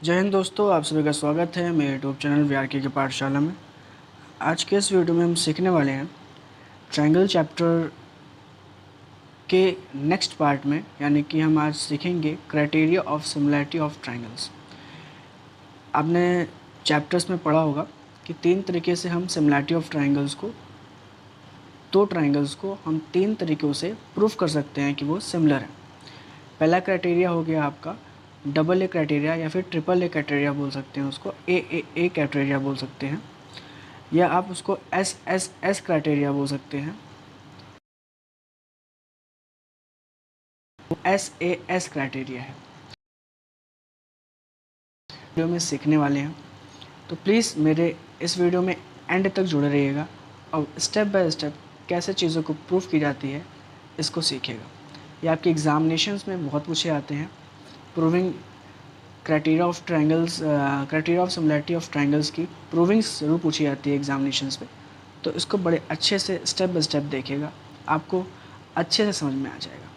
जय हिंद दोस्तों, आप सभी का स्वागत है मेरे यूट्यूब चैनल वीआरके की पाठशाला में। आज के इस वीडियो में हम सीखने वाले हैं ट्रायंगल चैप्टर के नेक्स्ट पार्ट में, यानी कि हम आज सीखेंगे criteria of similarity of triangles. आपने चैप्टर्स में पढ़ा होगा कि तीन तरीके से हम सिमिलैरिटी ऑफ ट्रायंगल्स को, दो ट्रायंगल्स को हम तीन तरीक़ों से प्रूफ कर सकते हैं कि वो सिमिलर है। पहला क्राइटेरिया हो गया आपका डबल ए क्राइटेरिया, या फिर ट्रिपल ए क्राइटेरिया बोल सकते हैं उसको, ए क्राइटेरिया बोल सकते हैं, या आप उसको एस क्राइटेरिया बोल सकते हैं, एस क्राइटेरिया है। वीडियो में सीखने वाले हैं, तो प्लीज़ मेरे इस वीडियो में एंड तक जुड़े रहिएगा और स्टेप बाय स्टेप कैसे चीज़ों को प्रूफ की जाती है इसको सीखिएगा। ये आपके एग्जामिनेशंस में बहुत पूछे आते हैं। Proving criteria of triangles, criteria of similarity of triangles की प्रूविंग ज़रूर पूछी जाती है एग्जामिनेशंस में, तो इसको बड़े अच्छे से स्टेप बाय स्टेप देखिएगा, आपको अच्छे से समझ में आ जाएगा।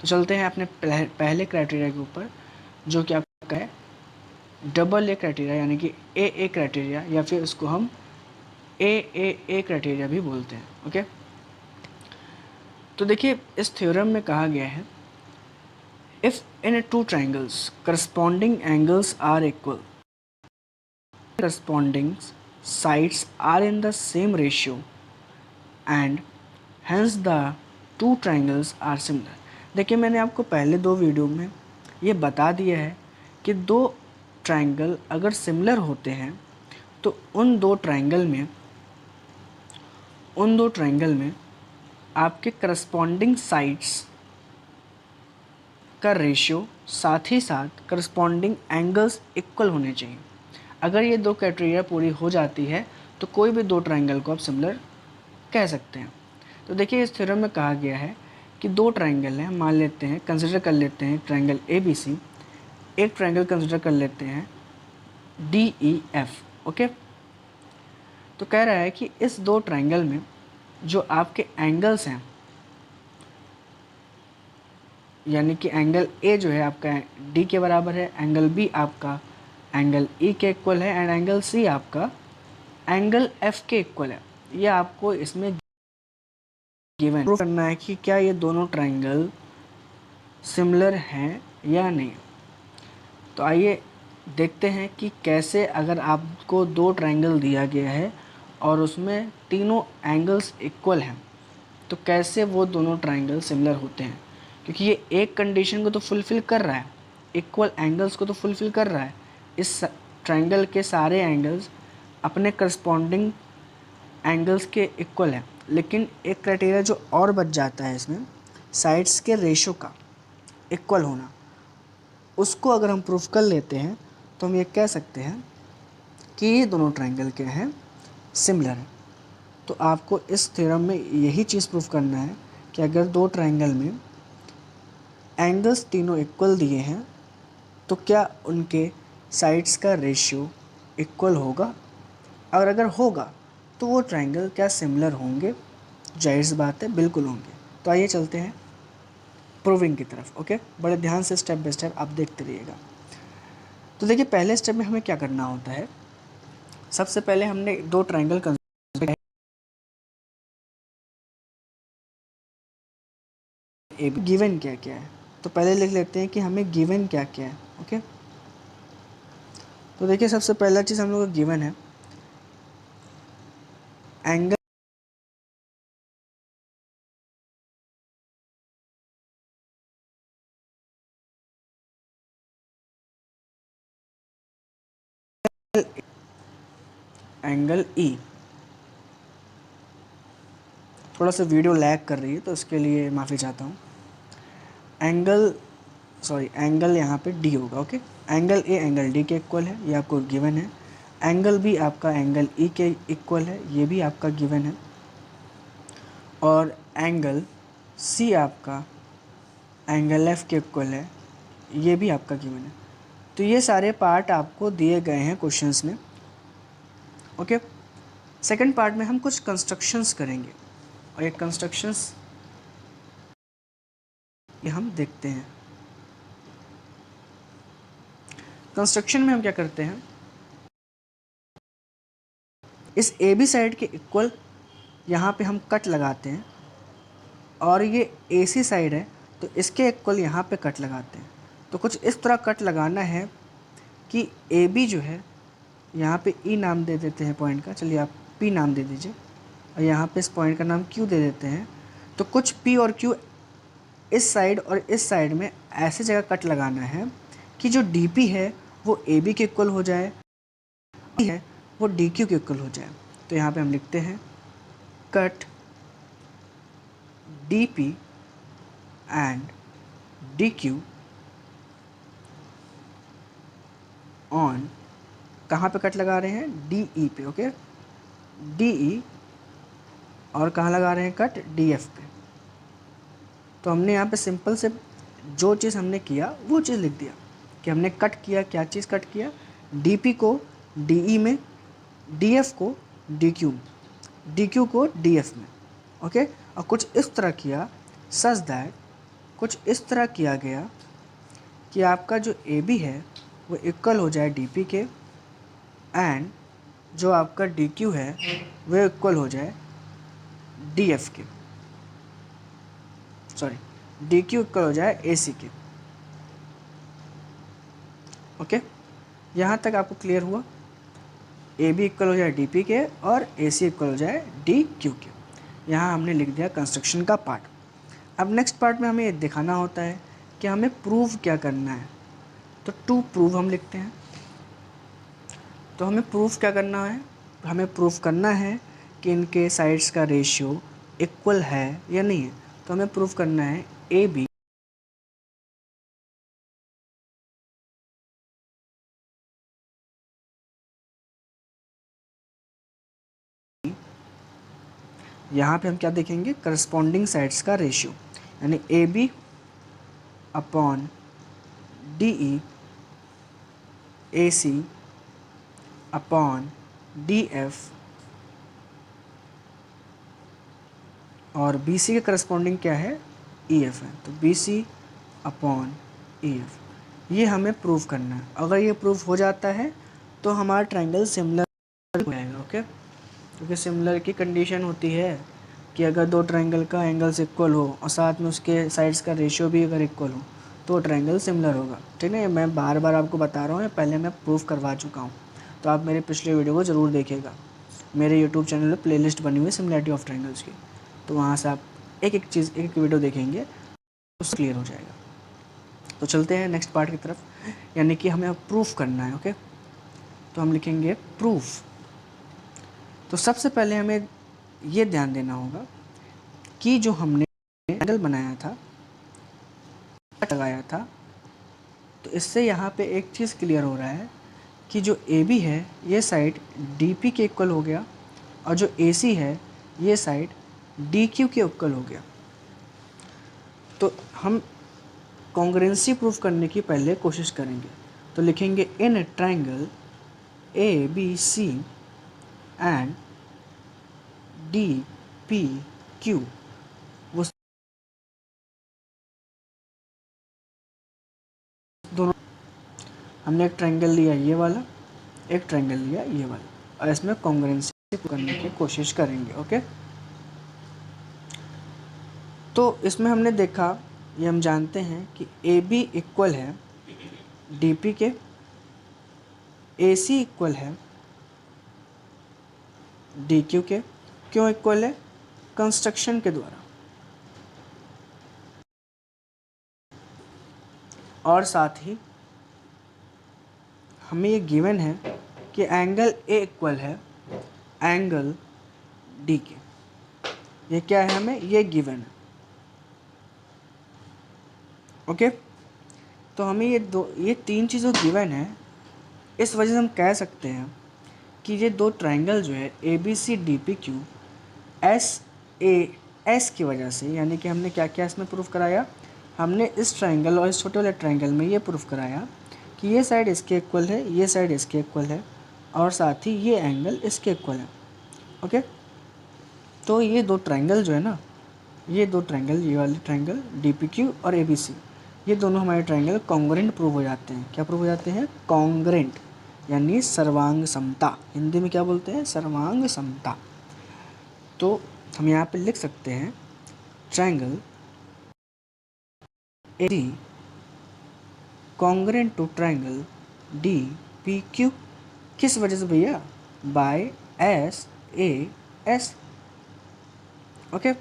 तो चलते हैं अपने पहले क्राइटेरिया के ऊपर, जो कि आपका है डबल ए क्राइटेरिया, यानी कि ए क्राइटेरिया, या फिर उसको हम ए क्राइटेरिया भी बोलते हैं। ओके, तो देखिए इस थ्योरम में कहा गया है, if in two triangles corresponding angles are equal, corresponding sides are in the same ratio and hence the two triangles are similar। देखिए मैंने आपको पहले दो वीडियो में ये बता दिया है कि दो ट्रायंगल अगर सिमिलर होते हैं तो उन दो ट्रायंगल में आपके करस्पॉन्डिंग साइड्स का रेशियो, साथ ही साथ करस्पॉन्डिंग एंगल्स इक्वल होने चाहिए। अगर ये दो क्राइटेरिया पूरी हो जाती है तो कोई भी दो ट्रायंगल को आप सिमिलर कह सकते हैं। तो देखिए इस थ्योरम में कहा गया है कि दो ट्रायंगल हैं, मान लेते हैं, कंसिडर कर लेते हैं ट्रायंगल ABC, एक ट्रायंगल कंसिडर कर लेते हैं DEF। ओके, तो कह रहा है कि इस दो ट्रायंगल में जो आपके एंगल्स हैं, यानी कि एंगल A जो है आपका D के बराबर है, एंगल B आपका एंगल E के इक्वल है, एंड एंगल C आपका एंगल F के इक्वल है। ये आपको इसमें गिवन प्रूफ करना है कि क्या ये दोनों ट्रायंगल सिमिलर हैं या नहीं। तो आइए देखते हैं कि कैसे, अगर आपको दो ट्रायंगल दिया गया है और उसमें तीनों एंगल्स इक्वल हैं, तो कैसे वो दोनों ट्रायंगल सिमिलर होते हैं। क्योंकि ये एक कंडीशन को तो फुलफ़िल कर रहा है, इक्वल एंगल्स को तो फुलफ़िल कर रहा है। इस ट्रायंगल के सारे एंगल्स अपने करस्पॉन्डिंग एंगल्स के इक्वल है, लेकिन एक क्राइटेरिया जो और बच जाता है इसमें, साइड्स के रेशो का इक्वल होना, उसको अगर हम प्रूफ कर लेते हैं तो हम ये कह सकते हैं कि ये दोनों ट्रायंगल क्या हैं, सिमिलर हैं। तो आपको इस थ्योरम में यही चीज़ प्रूफ करना है कि अगर दो ट्रायंगल में एंगल्स तीनों इक्वल दिए हैं तो क्या उनके साइड्स का रेशियो इक्वल होगा, और अगर होगा तो वो ट्रायंगल क्या सिमिलर होंगे। जाहिर सी बात है, बिल्कुल होंगे। तो आइए चलते हैं प्रूविंग की तरफ। ओके, बड़े ध्यान से स्टेप बाय स्टेप आप देखते रहिएगा। तो देखिए पहले स्टेप में हमें क्या करना होता है, सबसे पहले हमने दो ट्रायंगल कंसिडर, गिवन क्या क्या है, तो पहले लिख लेते हैं कि हमें गिवन क्या क्या है। ओके, तो देखिए सबसे पहला चीज़ हम लोग का गिवन है एंगल एंगल E। थोड़ा सा वीडियो लैग कर रही है तो इसके लिए माफ़ी चाहता हूँ। एंगल यहाँ पे D होगा। Okay, angle A angle D के इक्वल है, ये आपको गिवन है। एंगल B आपका एंगल E के इक्वल है, ये भी आपका गिवन है। और एंगल C आपका एंगल F के इक्वल है, ये भी आपका गिवन है। तो ये सारे पार्ट आपको दिए गए हैं क्वेश्चंस में। ओके, सेकंड पार्ट में हम कुछ कंस्ट्रक्शंस करेंगे, और ये कंस्ट्रक्शंस ये हम देखते हैं। कंस्ट्रक्शन में हम क्या करते हैं, इस ए बी साइड के इक्वल यहाँ पे हम कट लगाते हैं, और ये ए सी साइड है तो इसके इक्वल यहाँ पे कट लगाते हैं। तो कुछ इस तरह कट लगाना है कि ए बी जो है, यहाँ पे ई नाम दे देते हैं पॉइंट का, चलिए आप पी नाम दे दीजिए, और यहाँ पे इस पॉइंट का नाम क्यू दे देते हैं। तो कुछ पी और क्यू इस साइड और इस साइड में ऐसे जगह कट लगाना है कि जो डी पी है वो ए बी के इक्वल हो जाए, है वो डी क्यू के इक्वल हो जाए। तो यहाँ पे हम लिखते हैं cut D P and D Q on, कहाँ पे कट लगा रहे हैं, डी ई पे, ओके, डी ई, और कहाँ लगा रहे हैं कट, डी एफ पे। तो हमने यहाँ पे सिंपल से जो चीज़ हमने किया वो चीज़ लिख दिया कि हमने कट किया, क्या चीज़ कट किया, डी पी को डी ई में, डी एफ को डी क्यू में, डी क्यू को डी एफ में, ओके। और कुछ इस तरह किया सच दैट, कुछ इस तरह किया गया कि आपका जो ए बी है वो इक्वल हो जाए डी पी के, एंड जो आपका डी क्यू है वो इक्वल हो जाए डी एफ के, सॉरी डी क्यू इक्वल हो जाए ए सी के, ओके। यहाँ तक आपको क्लियर हुआ, ए बी इक्वल हो जाए डी पी के और ए सी इक्वल हो जाए डी क्यू के। यहाँ हमने लिख दिया कंस्ट्रक्शन का पार्ट। अब नेक्स्ट पार्ट में हमें ये दिखाना होता है कि हमें प्रूव क्या करना है। तो टू प्रूव हम लिखते हैं। तो हमें प्रूफ क्या करना है, हमें प्रूफ करना है कि इनके साइड्स का रेशियो इक्वल है या नहीं है। तो हमें प्रूफ करना है ए बी यहाँ पे हम क्या देखेंगे, करस्पॉन्डिंग साइड्स का रेशियो, यानी A B upon D E, A C upon D F, और बी सी के करस्पॉन्डिंग क्या है, ई एफ है। तो B C upon E F, ये हमें प्रूव करना है। अगर ये प्रूफ हो जाता है तो हमारा ट्रायंगल सिमिलर हो जाएगा, ओके। क्योंकि सिमिलर की कंडीशन होती है कि अगर दो ट्रायंगल का एंगल्स इक्वल हो और साथ में उसके साइड्स का रेशियो भी अगर इक्वल हो तो ट्रायंगल सिमिलर होगा, ठीक है। मैं बार बार आपको बता रहा हूँ, पहले मैं प्रूफ करवा चुका हूँ। तो आप मेरे पिछले वीडियो को ज़रूर देखिएगा, मेरे यूट्यूब चैनल पर प्लेलिस्ट बनी हुई है सिमिलरिटी ऑफ ट्रायंगल्स की, तो वहाँ से आप एक एक चीज़, एक एक वीडियो देखेंगे तो क्लियर हो जाएगा। तो चलते हैं नेक्स्ट पार्ट की तरफ, यानी कि हमें अब प्रूफ करना है, ओके। तो हम लिखेंगे प्रूफ। तो सबसे पहले हमें ये ध्यान देना होगा कि जो हमने एंगल बनाया था, लगाया था, तो इससे यहाँ पे एक चीज़ क्लियर हो रहा है कि जो ए बी है ये साइड डी पी के इक्वल हो गया, और जो ए सी है ये साइड डी क्यू के इक्वल हो गया। तो हम कॉन्ग्रुएंसी प्रूफ करने की पहले कोशिश करेंगे। तो लिखेंगे in triangle A B C and D P Q, वो दोनों, हमने एक ट्रायंगल लिया ये वाला, एक ट्रायंगल लिया ये वाला, और इसमें कॉन्ग्रुएंसी करने की कोशिश करेंगे, ओके। तो इसमें हमने देखा, ये हम जानते हैं कि ए बी इक्वल है डी पी के, ए सी इक्वल है डी क्यू के। क्यों इक्वल है, कंस्ट्रक्शन के द्वारा, और साथ ही हमें ये गिवन है कि एंगल ए इक्वल है एंगल डी के। ये क्या है, हमें ये गिवन है, ओके। तो हमें ये तीन चीज़ों गिवन है, इस वजह से हम कह सकते हैं कि ये दो ट्रायंगल जो है A B C D P Q S की वजह से, यानी कि हमने क्या क्या इसमें प्रूफ कराया, हमने इस ट्रायंगल और इस छोटे वाले ट्रायंगल में ये प्रूफ कराया कि ये साइड इसके इक्वल है, ये साइड इसके इक्वल है, और साथ ही ये एंगल इसके इक्वल है, ओके। तो ये दो ट्रायंगल जो है ना, ये दो ट्रायंगल, ये वाले ट्रायंगल डी पी क्यू और ए बी सी, ये दोनों हमारे ट्रायंगल कॉन्ग्रेंट प्रूव हो जाते हैं। क्या प्रूव हो जाते हैं? कॉन्ग्रेंट, यानी सर्वांग समता। हिंदी में क्या बोलते हैं? सर्वांग समता। तो हम यहाँ पे लिख सकते हैं triangle A congruent to triangle D P Q. किस वजह से भैया? By S A S. Okay,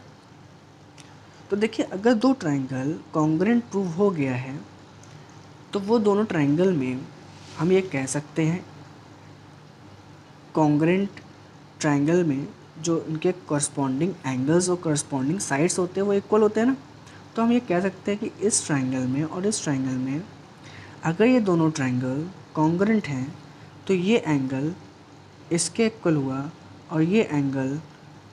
तो देखिए अगर दो ट्रायंगल कॉन्ग्रेंट प्रूव हो गया है तो वो दोनों ट्रायंगल में हम ये कह सकते हैं, कॉन्ग्रेंट ट्रायंगल में जो इनके कॉरस्पॉन्डिंग एंगल्स और कॉरस्पॉन्डिंग साइड्स होते हैं वो इक्वल होते हैं ना। तो हम ये कह सकते हैं कि इस ट्रायंगल में और इस ट्रायंगल में अगर ये दोनों ट्रायंगल कॉन्ग्रेंट हैं तो ये एंगल इसके इक्वल हुआ और ये एंगल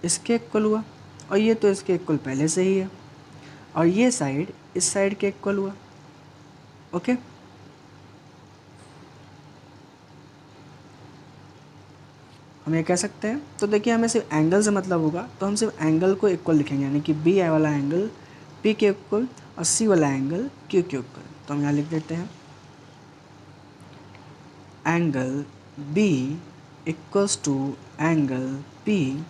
इसके इक्वल हुआ, और ये तो इसके इक्वल पहले से ही है, और ये साइड इस साइड के इक्वल हुआ। ओके, हम ये कह सकते हैं। तो देखिए हमें सिर्फ एंगल से मतलब होगा तो हम सिर्फ एंगल को इक्वल लिखेंगे, यानी कि बी वाला एंगल पी के इक्वल और सी वाला एंगल क्यू के इक्वल। तो हम यहाँ लिख देते हैं angle B equals to angle P,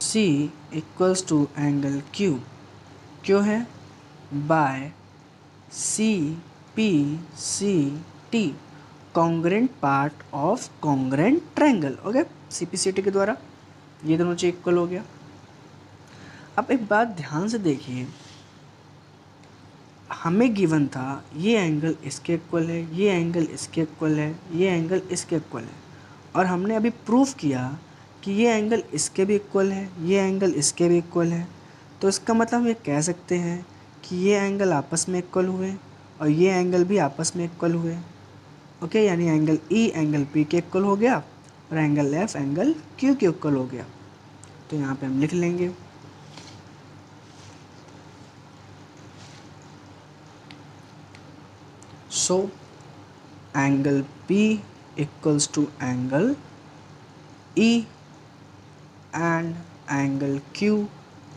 C equals to angle Q. क्यों है? By C P C T, congruent part of congruent triangle. Okay, C P C T के द्वारा ये दोनों चीज इक्वल हो गया। अब एक बात ध्यान से देखिए, हमें गिवन था ये एंगल इसके इक्वल है, ये एंगल इसके इक्वल है, ये एंगल इसके इक्वल है, और हमने अभी प्रूफ किया कि ये एंगल इसके भी इक्वल है, ये एंगल इसके भी इक्वल है। तो इसका मतलब हम ये कह सकते हैं कि ये एंगल आपस में इक्वल हुए और ये एंगल भी आपस में इक्वल हुए। ओके, यानी एंगल ई एंगल पी के इक्वल हो गया और एंगल एफ एंगल क्यू के इक्वल हो गया। तो यहाँ पे हम लिख लेंगे so angle P equals to angle E and angle Q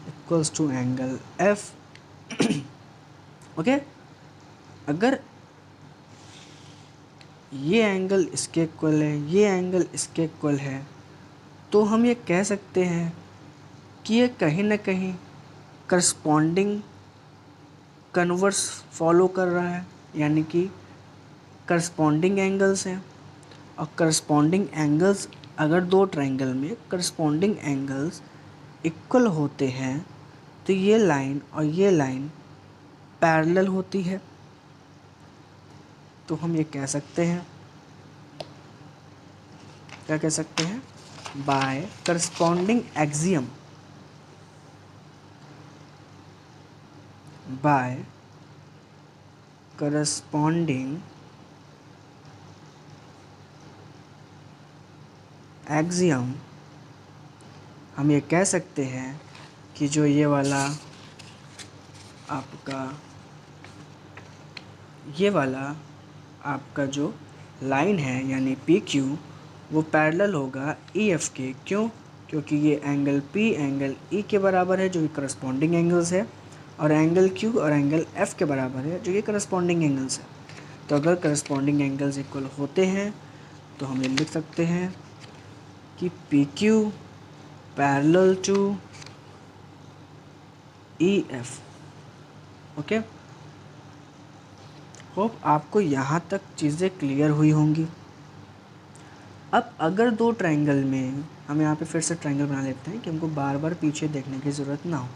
equals to angle F. Okay, अगर ये एंगल इसके इक्वल है, ये एंगल इसके इक्वल है, तो हम ये कह सकते हैं कि ये कहीं ना कहीं करस्पॉन्डिंग कन्वर्स फॉलो कर रहा है, यानी कि करस्पॉन्डिंग एंगल्स हैं। और करस्पॉन्डिंग एंगल्स, अगर दो ट्रायंगल में करस्पॉन्डिंग एंगल्स इक्वल होते हैं तो ये लाइन और ये लाइन पैरेलल होती है। तो हम ये कह सकते हैं, क्या कह सकते हैं? By corresponding axiom, by corresponding axiom हम ये कह सकते हैं कि जो ये वाला आपका जो लाइन है यानी पी क्यू वो पैरेलल होगा ई एफ के। क्यों? क्योंकि ये एंगल पी एंगल ई के बराबर है जो कि करस्पॉन्डिंग एंगल्स है, और एंगल क्यू और एंगल एफ के बराबर है जो कि करस्पॉन्डिंग एंगल्स है। तो अगर करस्पॉन्डिंग एंगल्स इक्वल होते हैं तो हम ये लिख सकते हैं कि P Q parallel to E F. Okay, hope आपको यहाँ तक चीज़ें क्लियर हुई होंगी। अब अगर दो ट्रायंगल में, हम यहाँ पे फिर से ट्रायंगल बना लेते हैं कि हमको बार बार पीछे देखने की ज़रूरत ना हो।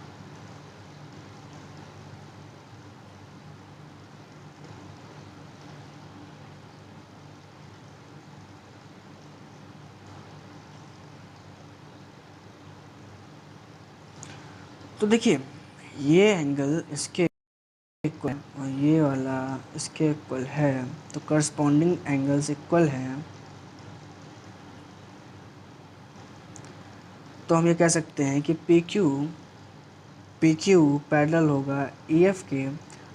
तो देखिए ये एंगल इसके इक्वल और ये वाला इसके इक्वल है, तो करस्पॉन्डिंग एंगल्स इक्वल हैं। तो हम ये कह सकते हैं कि पी क्यू पैरेलल होगा ई एफ के।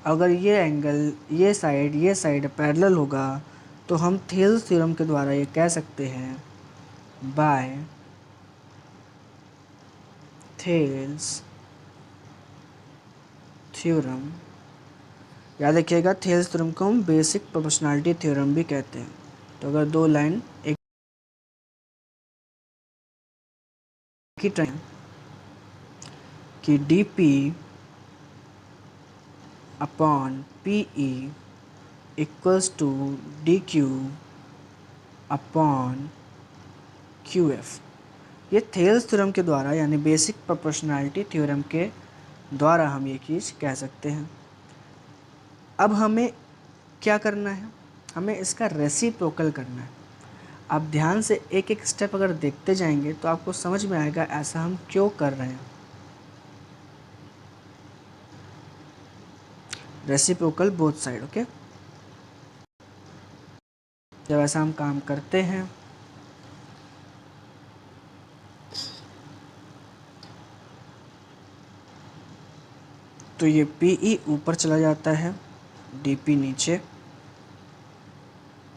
अगर ये एंगल ये साइड पैरेलल होगा तो हम थेल्स थ्योरम के द्वारा ये कह सकते हैं बाय थेल्स थ्योरम, याद रखिएगा थेल्स थ्योरम को हम बेसिक प्रोपोर्शनैलिटी थ्योरम भी कहते हैं। तो अगर दो लाइन एक ही टाइम कि D P upon P E equals to D Q upon Q F, ये थेल्स थ्योरम के द्वारा यानी बेसिक प्रोपोर्शनैलिटी थ्योरम के द्वारा हम ये चीज़ कह सकते हैं। अब हमें क्या करना है, हमें इसका रेसिप्रोकल करना है। आप ध्यान से एक एक स्टेप अगर देखते जाएंगे तो आपको समझ में आएगा ऐसा हम क्यों कर रहे हैं। Reciprocal both side, okay. जब ऐसा हम काम करते हैं तो ये PE ऊपर चला जाता है, DP नीचे,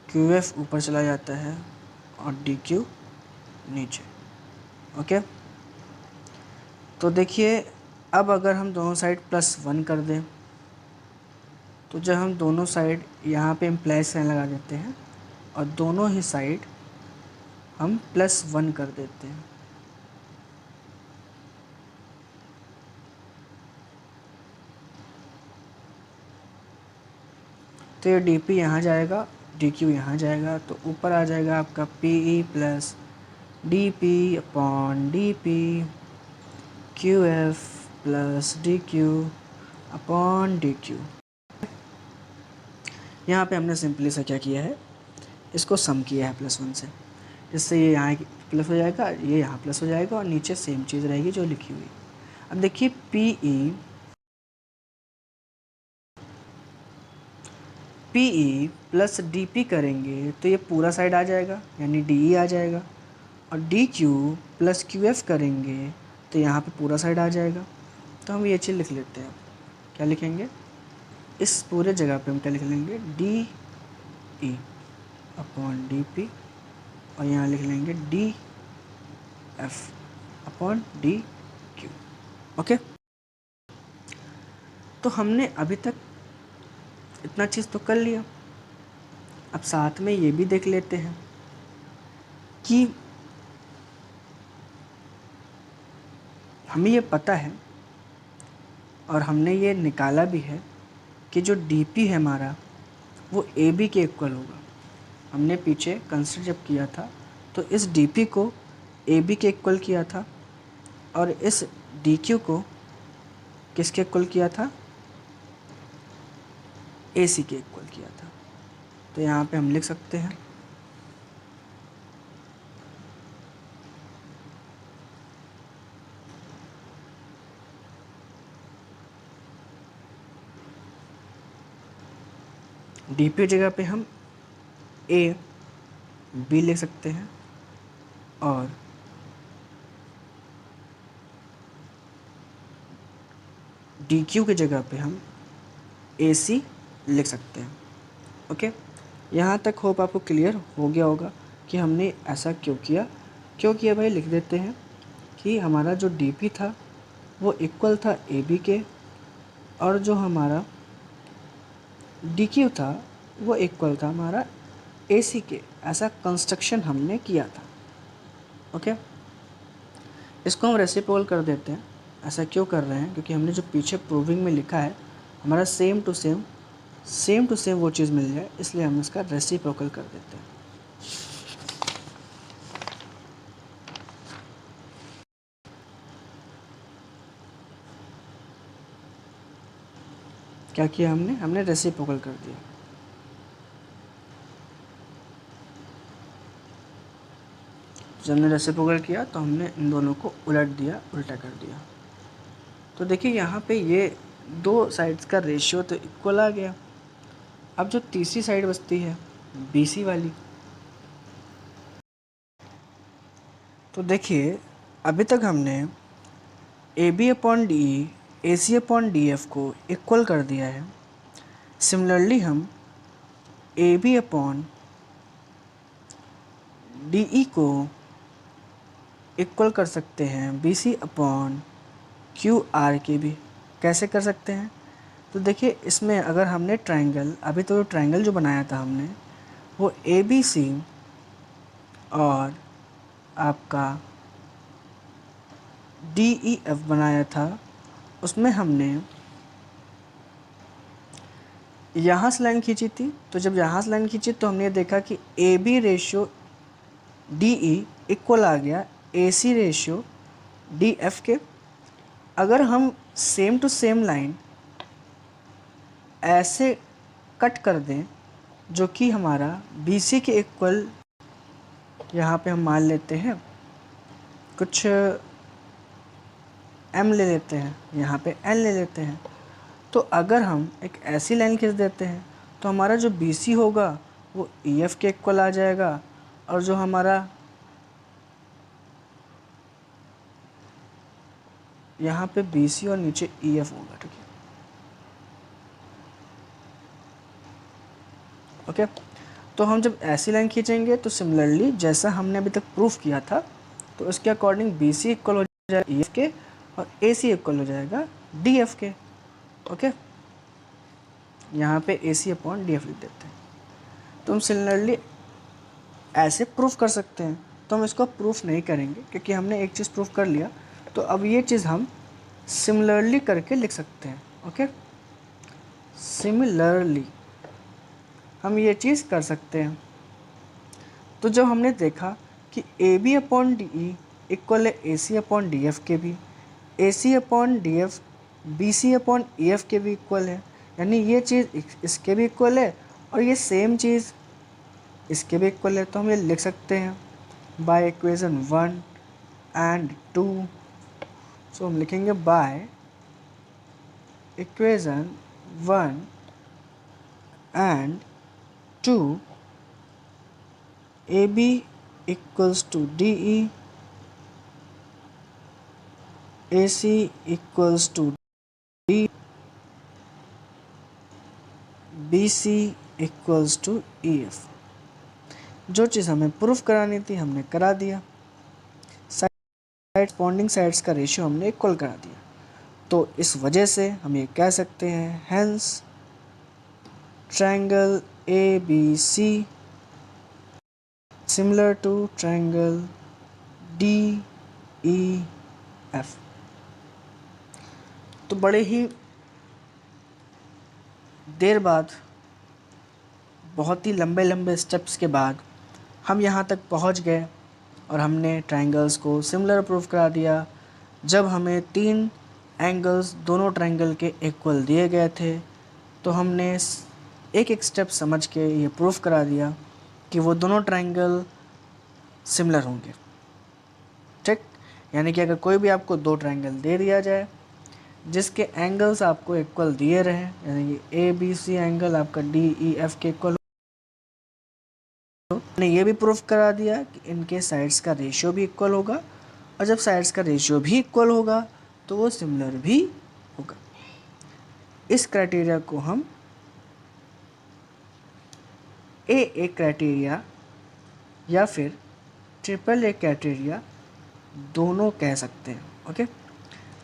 QF ऊपर चला जाता है और DQ नीचे, ओके। तो देखिए अब अगर हम दोनों साइड +1 कर दें तो जब हम दोनों साइड यहाँ पे इम्प्लाई साइन लगा देते हैं और दोनों ही साइड हम +1 कर देते हैं, तो ये DP यहाँ जाएगा, DQ यहाँ जाएगा, तो ऊपर आ जाएगा आपका PE plus DP upon DP, QF plus DQ upon DQ। यहाँ पे हमने सिंपली से क्या किया है, इसको सम किया है +1 से, इससे ये यहाँ प्लस हो जाएगा, ये यहाँ प्लस हो जाएगा और नीचे सेम चीज़ रहेगी जो लिखी हुई। अब देखिए PE प्लस DP करेंगे तो ये पूरा साइड आ जाएगा यानी DE आ जाएगा, और DQ प्लस QF करेंगे तो यहाँ पे पूरा साइड आ जाएगा। तो हम ये चीज़ लिख लेते हैं, क्या लिखेंगे, इस पूरे जगह पे हम क्या लिख लेंगे, DE अपॉन DP, और यहाँ लिख लेंगे DF अपॉन DQ, ओके। तो हमने अभी तक इतना चीज़ तो कर लिया। अब साथ में ये भी देख लेते हैं कि हमें ये पता है और हमने ये निकाला भी है कि जो DP है हमारा वो AB के इक्वल होगा। हमने पीछे कंसिडर जब किया था तो इस DP को AB के इक्वल किया था और इस DQ को किसके इक्वल किया था, AC के इक्वल किया था। तो यहाँ पे हम लिख सकते हैं DP जगह पे हम AB लिख सकते हैं और DQ की जगह पे हम AC लिख सकते हैं, ओके। यहाँ तक होप आपको क्लियर हो गया होगा कि हमने ऐसा क्यों किया भाई। लिख देते हैं कि हमारा जो DP था वो इक्वल था AB के और जो हमारा DQ था वो इक्वल था हमारा AC के। ऐसा कंस्ट्रक्शन हमने किया था, ओके। इसको हम रेसिप्रोकल कर देते हैं। ऐसा क्यों कर रहे हैं, क्योंकि हमने जो पीछे प्रूविंग में लिखा है हमारा सेम टू सेम वो चीज़ मिल जाए, इसलिए हम इसका रेसिप्रोकल कर देते हैं। क्या किया हमने रेसिप्रोकल कर दिया। जब हमने रेसिप्रोकल किया तो हमने इन दोनों को उल्टा कर दिया। तो देखिए यहाँ पे ये दो साइड्स का रेशियो तो इक्वल आ गया। अब जो तीसरी साइड बचती है BC वाली, तो देखिए अभी तक हमने AB upon DE AC upon DF को इक्वल कर दिया है। सिमिलरली हम AB अपॉन DE को इक्वल कर सकते हैं BC अपॉन QR के भी। कैसे कर सकते हैं, तो देखिए इसमें अगर हमने ट्रायंगल, अभी तो ट्रायंगल जो बनाया था हमने वो ABC और आपका DEF बनाया था, उसमें हमने यहाँ से लाइन खींची थी। तो जब यहाँ से लाइन खींची तो हमने देखा कि AB रेशियो DE इक्वल आ गया AC रेशियो DF के। अगर हम सेम टू सेम लाइन ऐसे कट कर दें जो कि हमारा BC के इक्वल, यहाँ पे हम मान लेते हैं कुछ M ले लेते हैं, यहाँ पे N ले लेते हैं। तो अगर हम एक ऐसी लाइन खींच देते हैं तो हमारा जो BC होगा वो EF के इक्वल आ जाएगा, और जो हमारा यहाँ पे BC और नीचे EF होगा, ठीक है। ओके, तो हम जब ऐसी लाइन खींचेंगे तो सिमिलरली जैसा हमने अभी तक प्रूफ किया था, तो उसके अकॉर्डिंग BC इक्वल हो जाएगा EF के और AC इक्वल हो जाएगा DF के। ओके, यहाँ पे AC अपॉन DF लिख देते हैं। तो हम सिमिलरली ऐसे प्रूफ कर सकते हैं, तो हम इसको प्रूफ नहीं करेंगे क्योंकि हमने एक चीज़ प्रूफ कर लिया। तो अब ये चीज़ हम सिमिलरली करके लिख सकते हैं। ओके, सिमिलरली हम ये चीज़ कर सकते हैं। तो जब हमने देखा कि AB अपॉन DE इक्वल है AC अपॉन DF के भी, AC upon DF BC upon EF के भी इक्वल है, यानी ये चीज़ इसके भी इक्वल है और ये सेम चीज़ इसके भी इक्वल है, तो हम ये लिख सकते हैं बाय इक्वेशन 1 एंड 2। सो हम लिखेंगे by equation 1 and 2 AB equals to DE, AC equals to D, BC equals to EF। जो चीज़ हमें प्रूफ करानी थी हमने करा दिया, कॉरस्पॉन्डिंग साइड्स का रेशियो हमने इक्वल करा दिया। तो इस वजह से हम ये कह सकते हैं hence triangle ABC similar to triangle DEF। तो बड़े ही देर बाद, बहुत ही लंबे लंबे स्टेप्स के बाद हम यहाँ तक पहुँच गए और हमने ट्रायंगल्स को सिमिलर प्रूफ करा दिया। जब हमें 3 एंगल्स दोनों ट्रायंगल के इक्वल दिए गए थे तो हमने एक एक स्टेप समझ के ये प्रूफ करा दिया कि वो दोनों ट्रायंगल सिमिलर होंगे। ठीक, यानी कि अगर कोई भी आपको 2 ट्रायंगल दे दिया जाए जिसके एंगल्स आपको इक्वल दिए रहे, यानी कि ABC एंगल आपका DEF के इक्वल, ने ये भी प्रूफ करा दिया कि इनके साइड्स का रेशियो भी इक्वल होगा, और जब साइड्स का रेशियो भी इक्वल होगा तो वो सिमिलर भी होगा। इस क्राइटेरिया को हम AA क्राइटेरिया या फिर AA क्राइटेरिया दोनों कह सकते हैं। ओके,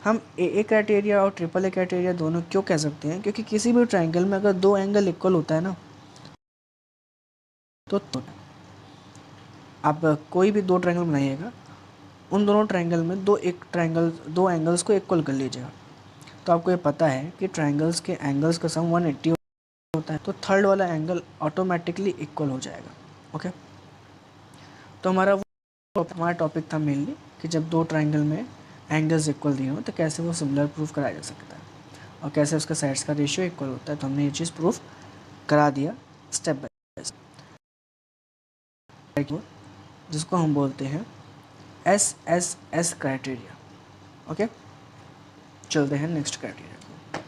हम AA क्राइटेरिया और AA क्राइटेरिया दोनों क्यों कह सकते हैं, क्योंकि किसी भी ट्रायंगल में अगर 2 एंगल इक्वल होता है ना, तो आप कोई भी 2 ट्रायंगल बनाइएगा, उन दोनों ट्रायंगल में 2 एंगल्स को इक्वल कर लीजिएगा, तो आपको ये पता है कि ट्रायंगल्स के एंगल्स का सम 180 होता है, तो थर्ड वाला एंगल ऑटोमेटिकली इक्वल हो जाएगा। ओके, तो हमारा टॉपिक था मेनली कि जब 2 ट्रायंगल में एंगल्स इक्वल दिए हो तो कैसे वो सिमिलर प्रूफ कराया जा सकता है और कैसे उसका साइड्स का रेशियो इक्वल होता है। तो हमने ये चीज़ प्रूफ करा दिया स्टेप बाय स्टेप, जिसको हम बोलते हैं SSS क्राइटेरिया। ओके, चलते हैं नेक्स्ट क्राइटेरिया को।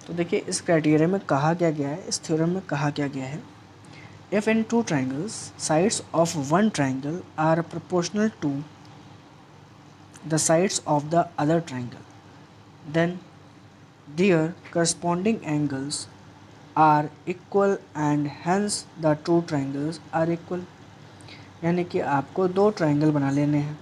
तो देखिए इस क्राइटेरिया में कहा क्या गया है, इस थ्योरम में कहा क्या गया है, if in 2 triangles sides of one triangle are proportional to the sides of the other triangle, then their corresponding angles are equal and hence the 2 triangles are equal। यानी कि आपको 2 ट्रायंगल बना लेने हैं,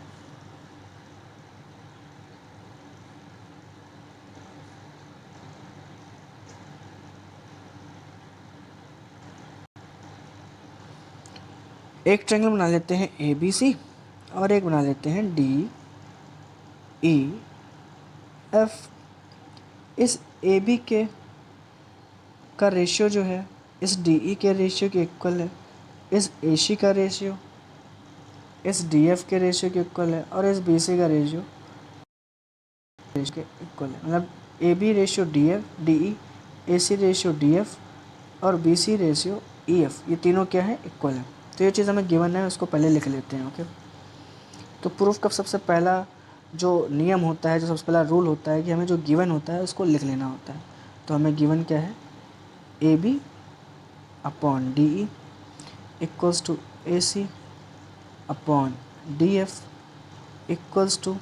एक ट्रायंगल बना लेते हैं ABC और एक बना लेते हैं DEF। इस AB के का रेशियो जो है इस DE के रेशियो के इक्वल है, इस AC का रेशियो इस DF के रेशियो के इक्वल है और इस BC का रेशियो के इक्वल है। मतलब AB ratio DF DE, AC ratio DF और BC रेशियो EF, ये तीनों क्या है, इक्वल है। तो ये चीज़ हमें गिवन है, उसको पहले लिख लेते हैं। ओके, तो प्रूफ का सबसे पहला जो नियम होता है, जो सबसे पहला रूल होता है कि हमें जो गिवन होता है उसको लिख लेना होता है। तो हमें गिवन क्या है, AB upon DE equals to AC upon DF equals to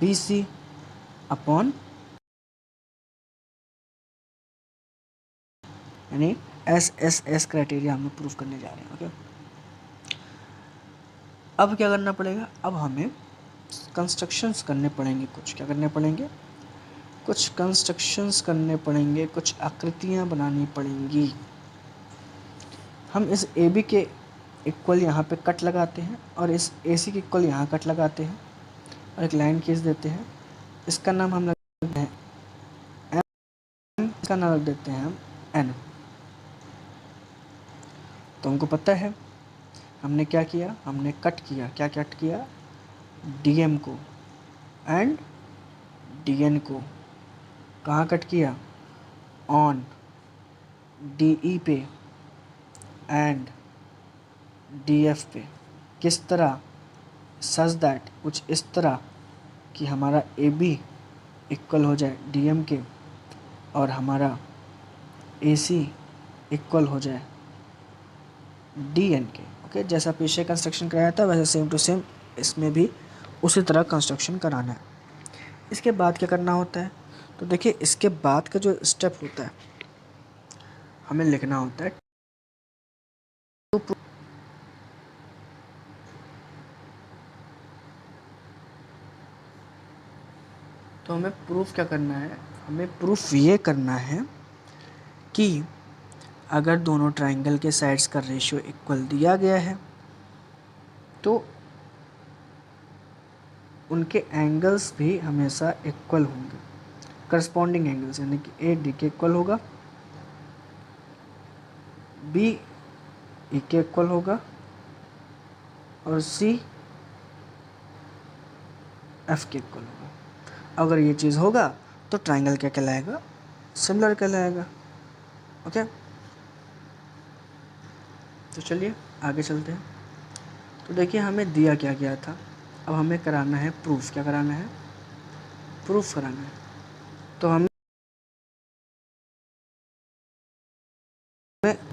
BC upon, यानी SSS क्राइटेरिया हमें प्रूफ करने जा रहे हैं। ओके, अब क्या करना पड़ेगा, अब हमें कंस्ट्रक्शंस करने पड़ेंगे। कुछ क्या करने पड़ेंगे, कुछ कंस्ट्रक्शंस करने पड़ेंगे, कुछ आकृतियाँ बनानी पड़ेंगी। हम इस AB के इक्वल यहाँ पे कट लगाते हैं और इस AC के इक्वल यहाँ कट लगाते हैं और एक लाइन खींच देते हैं। इसका नाम हम रखते हैं M, इसका नाम रख देते हैं हम N। तो हमको पता है हमने क्या किया, हमने कट किया, क्या कट किया, DM को एंड DN को। कहाँ कट किया, ऑन DE पे एंड DF पे। किस तरह, सच दैट, कुछ इस तरह कि हमारा AB इक्वल हो जाए DM के और हमारा AC इक्वल हो जाए DN के। ओके, जैसा पीछे कंस्ट्रक्शन कराया था वैसे सेम टू सेम इसमें भी उसी तरह कंस्ट्रक्शन कराना है। इसके बाद क्या करना होता है, तो देखिए इसके बाद का जो स्टेप होता है हमें लिखना होता है तो हमें प्रूफ क्या करना है, हमें प्रूफ ये करना है कि अगर दोनों ट्रायंगल के साइड्स का रेशियो इक्वल दिया गया है तो उनके एंगल्स भी हमेशा इक्वल होंगे, करस्पॉन्डिंग एंगल्स, यानी कि AD के इक्वल होगा, BE के इक्वल होगा और CF के इक्वल होगा। अगर ये चीज़ होगा तो ट्रायंगल क्या कहलाएगा, सिमिलर कहलाएगा। ओके, तो चलिए आगे चलते हैं। तो देखिए हमें दिया क्या गया था, अब हमें कराना है प्रूफ। क्या कराना है, प्रूफ कराना है। तो हमें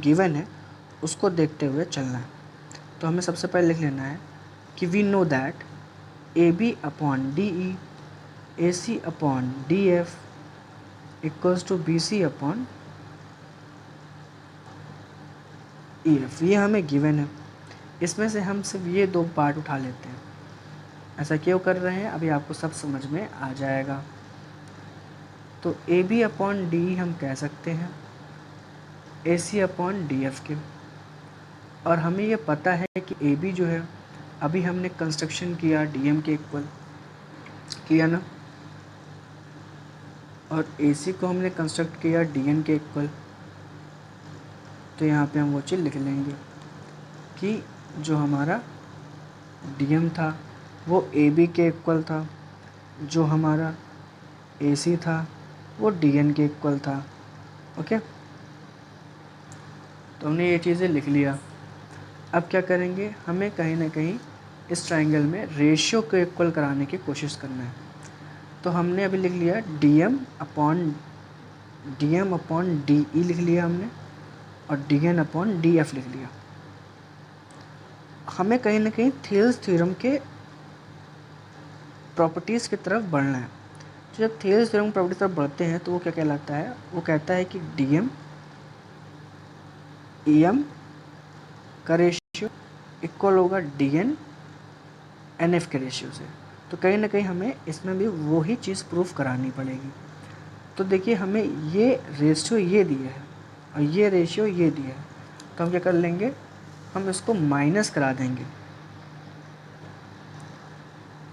गिवन है उसको देखते हुए चलना है। तो हमें सबसे पहले लिख लेना है कि we know that AB upon DE AC upon DF equals to BC upon EF। ये हमें गिवन है, इसमें से हम सिर्फ ये दो पार्ट उठा लेते हैं। ऐसा क्यों कर रहे हैं, अभी आपको सब समझ में आ जाएगा। तो AB अपॉन DE हम कह सकते हैं AC अपॉन DF के, और हमें ये पता है कि AB जो है अभी हमने कंस्ट्रक्शन किया DM के इक्वल किया ना, और AC को हमने कंस्ट्रक्ट किया DN के इक्वल। तो यहाँ पे हम वो चीज़ लिख लेंगे कि जो हमारा DM था वो AB के इक्वल था, जो हमारा AC था वो DN के इक्वल था। ओके, तो हमने ये चीज़ें लिख लिया। अब क्या करेंगे, हमें कहीं ना कहीं इस ट्रायंगल में रेशियो को इक्वल कराने की कोशिश करना है। तो हमने अभी लिख लिया DM अपॉन DE लिख लिया हमने, और DN अपॉन DF लिख लिया। हमें कहीं ना कहीं थेल्स थ्योरम के प्रॉपर्टीज़ की तरफ बढ़ना है। तो जब थेल्स थ्योरम की प्रॉपर्टी की तरफ बढ़ते हैं तो वो क्या कहलाता है, वो कहता है कि DM EM का रेशियो इक्वल होगा DN NF के रेशियो से। तो कहीं ना कहीं हमें इसमें भी वही चीज़ प्रूफ करानी पड़ेगी। तो देखिए हमें ये रेशियो ये दिया है और ये रेशियो ये दिया है, तो हम क्या कर लेंगे, हम इसको माइनस करा देंगे।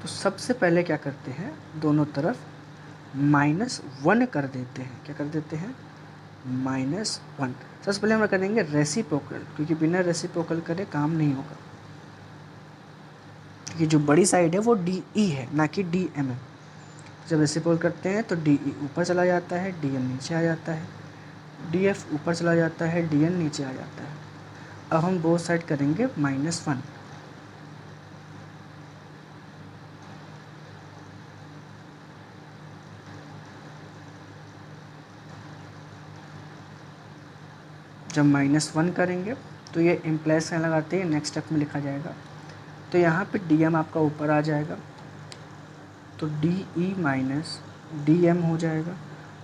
तो सबसे पहले क्या करते हैं, दोनों तरफ -1 कर देते हैं। क्या कर देते हैं? -1। सबसे पहले हम करेंगे रेसिप्रोकल, क्योंकि बिना रेसिप्रोकल करे काम नहीं होगा। क्योंकि जो बड़ी साइड है वो DE है, ना कि DM है। जब रेसिप्रोकल करते हैं तो DE ऊपर चला जाता है, DM नीचे आ जाता है, DF ऊपर चला जाता है, DN नीचे आ जाता है। अब हम बोथ साइड करेंगे -1। जब -1 करेंगे तो ये इम्प्लाइज क्या लगाते हैं, नेक्स्ट स्टेप में लिखा जाएगा। तो यहाँ पे DM आपका ऊपर आ जाएगा, तो DE माइनस DM हो जाएगा,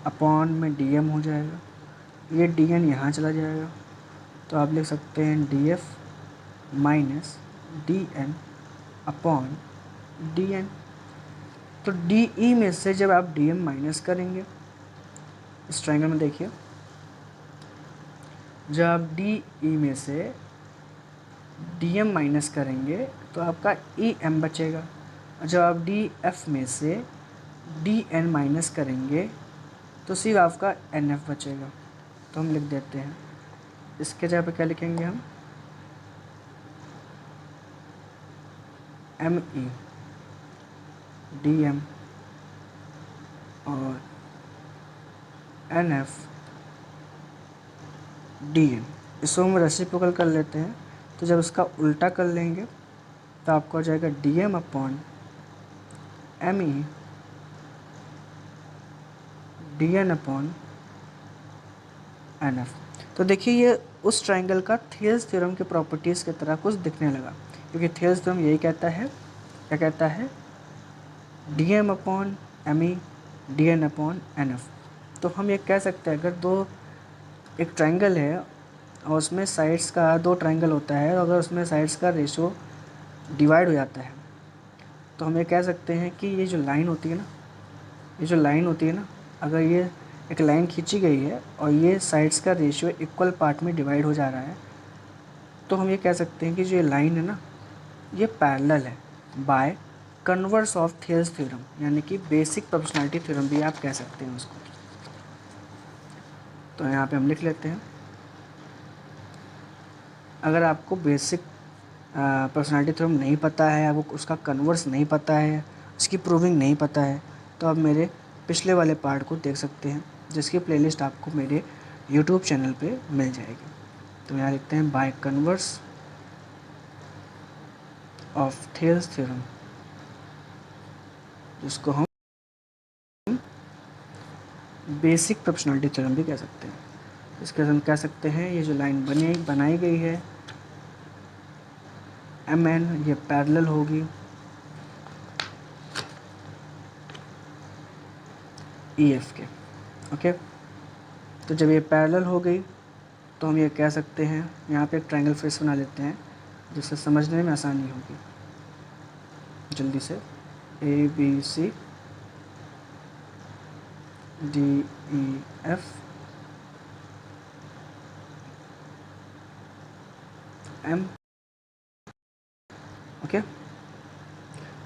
अपॉन में DM हो जाएगा, ये DN यहाँ चला जाएगा। तो आप लिख सकते हैं DF minus DN upon DN। तो DE में से जब आप DM माइनस करेंगे, इस ट्रायंगल में देखिए, जब आप DE में से DM माइनस करेंगे तो आपका EM बचेगा। जब आप DF में से DN माइनस करेंगे तो सिर्फ आपका NF बचेगा। तो हम लिख देते हैं, इसके जगह पे क्या लिखेंगे हम, ME DM और NF DN। इसको हम रेसिप्रोकल कर लेते हैं। तो जब इसका उल्टा कर लेंगे तो आपको हो जाएगा DM upon ME DN upon NF। तो देखिए ये उस ट्रायंगल का थियल्स थ्योरम के प्रॉपर्टीज़ की तरह कुछ दिखने लगा, क्योंकि थियल्स थ्योरम यही कहता है, क्या कहता है, DM upon ME DN upon NF। तो हम ये कह सकते हैं, अगर एक ट्रायंगल है और उसमें साइड्स का, दो ट्रायंगल होता है, अगर उसमें साइड्स का रेशो डिवाइड हो जाता है तो हम ये कह सकते हैं कि ये जो लाइन होती है ना, ये जो लाइन होती है ना, अगर ये एक लाइन खींची गई है और ये साइड्स का रेशियो इक्वल पार्ट में डिवाइड हो जा रहा है, तो हम ये कह सकते हैं कि जो ये लाइन है ना, ये पैरेलल है बाय कन्वर्स ऑफ थियल्स थ्योरम, यानी कि बेसिक प्रोपोर्शनैलिटी थ्योरम भी आप कह सकते हैं उसको। तो यहाँ पे हम लिख लेते हैं, अगर आपको बेसिक प्रोपोर्शनैलिटी थ्योरम नहीं पता है, आपको उसका कन्वर्स नहीं पता है, उसकी प्रूविंग नहीं पता है, तो आप मेरे पिछले वाले पार्ट को देख सकते हैं, जिसकी प्लेलिस्ट आपको मेरे यूट्यूब चैनल पे मिल जाएगी। तो यहाँ लिखते हैं बाय कन्वर्स ऑफ थियल्स थ्योरम, जिसको हम बेसिक प्रोपोर्शनैलिटी थ्योरम भी कह सकते हैं। इसके हम कह सकते हैं ये जो लाइन बनाई गई है MN, ये पैरेलल होगी EF के। ओके, तो जब ये पैरेलल हो गई तो हम ये कह सकते हैं, यहाँ पे एक ट्रायंगल फेस बना लेते हैं जिससे समझने में आसानी होगी। जल्दी से ABC DEF M। ओके,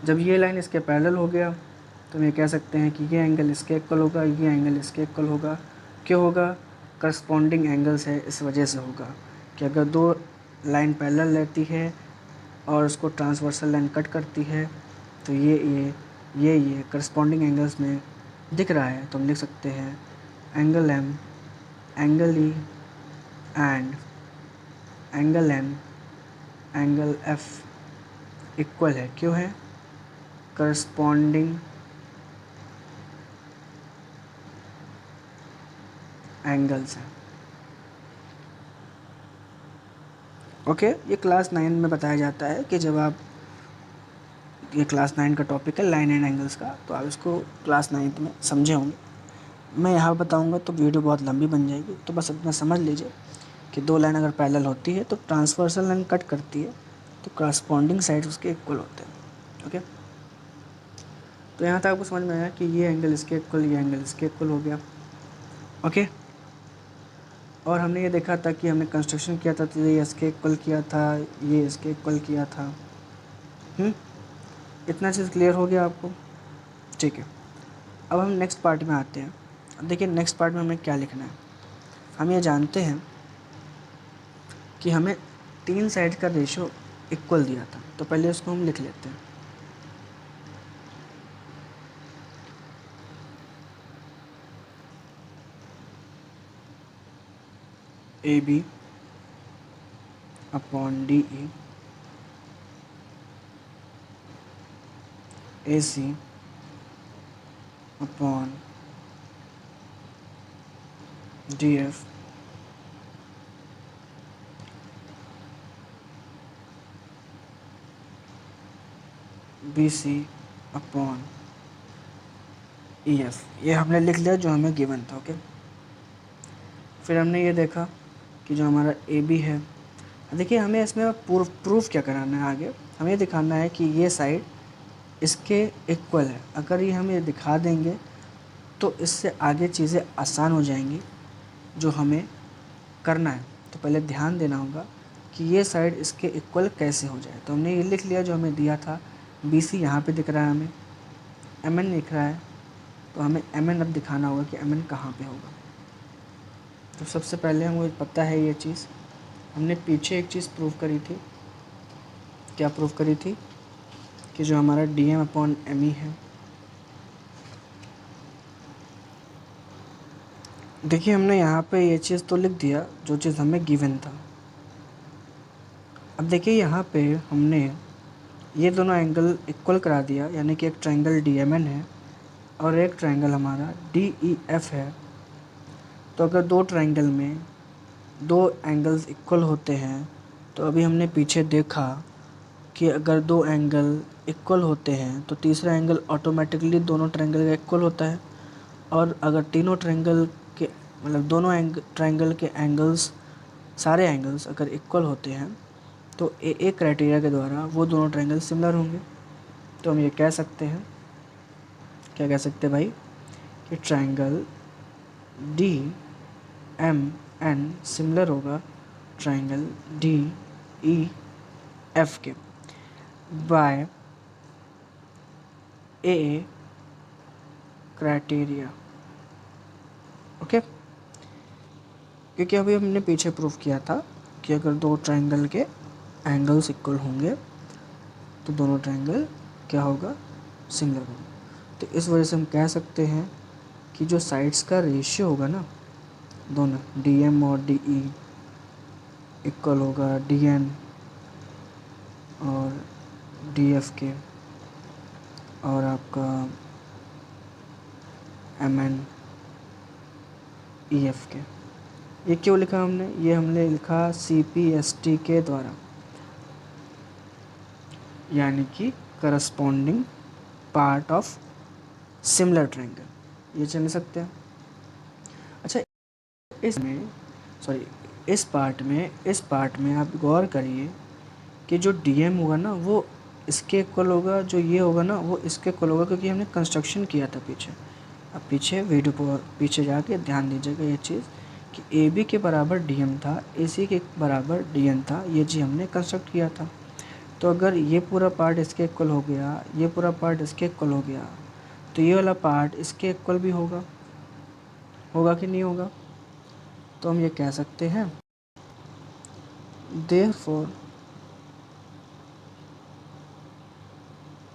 जब ये लाइन इसके पैरेलल हो गया तो हम ये कह सकते हैं कि ये एंगल इसके इक्वल होगा, ये एंगल इसके इक्वल होगा। क्यों होगा? करस्पॉन्डिंग एंगल्स है, इस वजह से होगा कि अगर दो लाइन पैरेलल रहती है और उसको ट्रांसवर्सल लाइन कट करती है तो ये करस्पॉन्डिंग एंगल्स में दिख रहा है। तो हम लिख सकते हैं angle M, angle E and angle M, angle F equal है। क्यों है? करस्पॉन्डिंग एंगल्स हैं। ओके, ये क्लास 9 में बताया जाता है कि जब आप, ये क्लास 9 का टॉपिक है लाइन एंड एंगल्स का, तो आप इसको क्लास 9 में समझे होंगे। मैं यहाँ बताऊँगा तो वीडियो बहुत लंबी बन जाएगी, तो बस इतना समझ लीजिए कि दो लाइन अगर पैरेलल होती है तो ट्रांसवर्सल लाइन कट करती है तो करस्पॉन्डिंग साइड उसके इक्वल होते हैं। ओके, तो यहाँ तक आपको समझ में आया कि ये एंगल इसके इक्वल, ये एंगल इसके इक्वल हो गया। ओके, और हमने ये देखा था कि हमने कंस्ट्रक्शन किया था तो ये इसके इक्वल किया था, ये इसके इक्वल किया था। इतना चीज़ क्लियर हो गया आपको? ठीक है, अब हम नेक्स्ट पार्ट में आते हैं। अब देखिए नेक्स्ट पार्ट में हमें क्या लिखना है। हम ये जानते हैं कि हमें 3 साइड का रेशो इक्वल दिया था, तो पहले उसको हम लिख लेते हैं। A B upon D E A C upon D F B C upon E F. ये हमने लिख लिया जो हमें गिवन था। ओके, फिर हमने ये देखा कि जो हमारा ए बी है, देखिए हमें इसमें प्रूफ क्या कराना है आगे। हमें ये दिखाना है कि ये साइड इसके इक्वल है। अगर ये हम ये दिखा देंगे तो इससे आगे चीज़ें आसान हो जाएंगी जो हमें करना है। तो पहले ध्यान देना होगा कि ये साइड इसके इक्वल कैसे हो जाए। तो हमने ये लिख लिया जो हमें दिया था। बी सी यहाँ पर दिख रहा है, हमें एम एन दिख रहा है, तो हमें एम एन अब दिखाना होगा कि एम एन कहाँ पर होगा। तो सबसे पहले हमें पता है ये चीज़, हमने पीछे एक चीज़ प्रूव करी थी। क्या प्रूव करी थी? कि जो हमारा D M upon M E है। देखिए हमने यहाँ पे ये चीज़ तो लिख दिया जो चीज़ हमें गिवन था। अब देखिए यहाँ पे हमने ये दोनों एंगल इक्वल करा दिया, यानी कि एक ट्रायंगल डी एम एन है और एक ट्रायंगल हमारा डी ई एफ है। तो अगर दो ट्रायंगल में दो एंगल्स इक्वल होते हैं, तो अभी हमने पीछे देखा कि अगर दो एंगल इक्वल होते हैं तो तीसरा एंगल ऑटोमेटिकली दोनों ट्रायंगल का इक्वल होता है। और अगर तीनों ट्रायंगल के मतलब दोनों ट्रायंगल के एंगल्स, सारे एंगल्स अगर इक्वल होते हैं तो एक क्राइटेरिया के द्वारा वो दोनों ट्रायंगल सिमिलर होंगे। तो हम ये कह सकते हैं, क्या कह सकते हैं भाई, कि triangle D M N similar होगा ट्रायंगल डी ई एफ के बाय ए क्राइटेरिया। ओके, क्योंकि अभी हमने पीछे प्रूफ किया था कि अगर दो ट्रायंगल के एंगल्स इक्वल होंगे तो दोनों ट्रायंगल क्या होगा, सिमिलर होगा। तो इस वजह से हम कह सकते हैं कि जो साइड्स का रेशियो होगा ना, दोनों डी एम और डी ई इक्वल होगा डी एन और डी एफ के और आपका एम एन ई एफ के। ये क्यों लिखा हमने? ये हमने लिखा सी पी एस टी के द्वारा, यानी कि corresponding part of similar triangle, ये चल सकते हैं। अच्छा, इस पार्ट में आप गौर करिए कि जो डी एम होगा ना वो इसके इक्वल होगा, जो ये होगा ना वो इसके इक्वल होगा, क्योंकि हमने कंस्ट्रक्शन किया था पीछे। अब पीछे वीडियो पर पीछे जाके ध्यान दीजिएगा ये चीज़ कि ए बी के बराबर डी एम था, ए सी के बराबर डी एन था, ये जी हमने कंस्ट्रक्ट किया था। तो अगर ये पूरा पार्ट इसके इक्वल हो गया, ये पूरा पार्ट इसके इक्वल हो गया, तो ये वाला पार्ट इसके इक्वल भी होगा कि नहीं होगा? तो हम ये कह सकते हैं therefore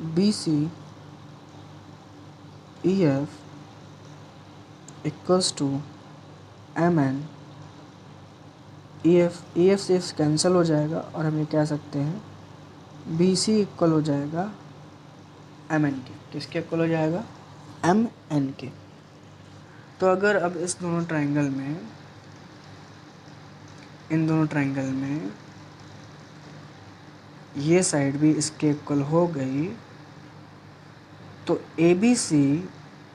B C E F equals to M N E F से कैंसिल हो जाएगा और हम ये कह सकते हैं बी सी इक्वल हो जाएगा एम एन के। किसके इक्वल हो जाएगा? एम एन के। तो अगर अब इन दोनों ट्रायंगल में ये साइड भी इसके इक्वल हो गई तो ए बी सी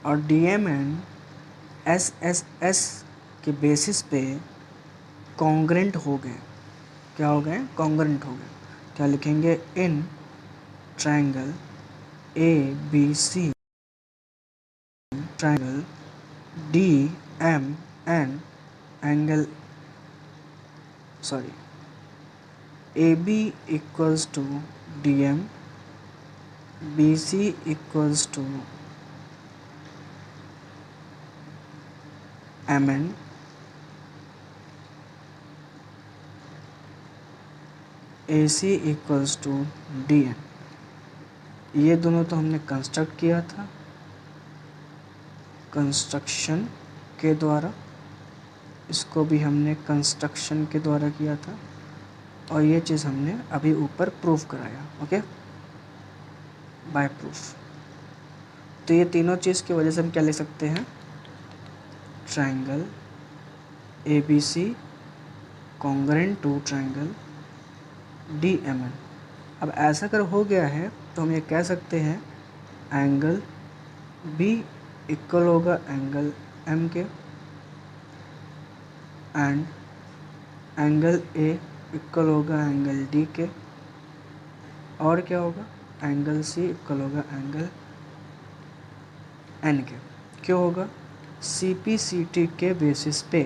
और D M N S S S के बेसिस पे कॉन्ग्रेंट हो गए। क्या हो गए? कॉन्ग्रेंट हो गए। क्या लिखेंगे? In triangle A B C triangle D M N angle sorry, A B equals to D M, B C equals to M N, A C equals to D N. ये दोनों तो हमने कंस्ट्रक्ट किया था कंस्ट्रक्शन के द्वारा, इसको भी हमने कंस्ट्रक्शन के द्वारा किया था, और ये चीज़ हमने अभी ऊपर प्रूफ कराया, ओके, बाय प्रूफ। तो ये तीनों चीज़ की वजह से हम क्या लिख सकते हैं, triangle A B C congruent to triangle D M N. अब ऐसा अगर हो गया है तो हम ये कह सकते हैं एंगल बी इक्वल होगा एंगल एम के, एंड एंगल ए इक्वल होगा एंगल डी के, और क्या होगा, एंगल सी इक्वल होगा एंगल एन के। क्यों होगा, सी पी सी टी के बेसिस पे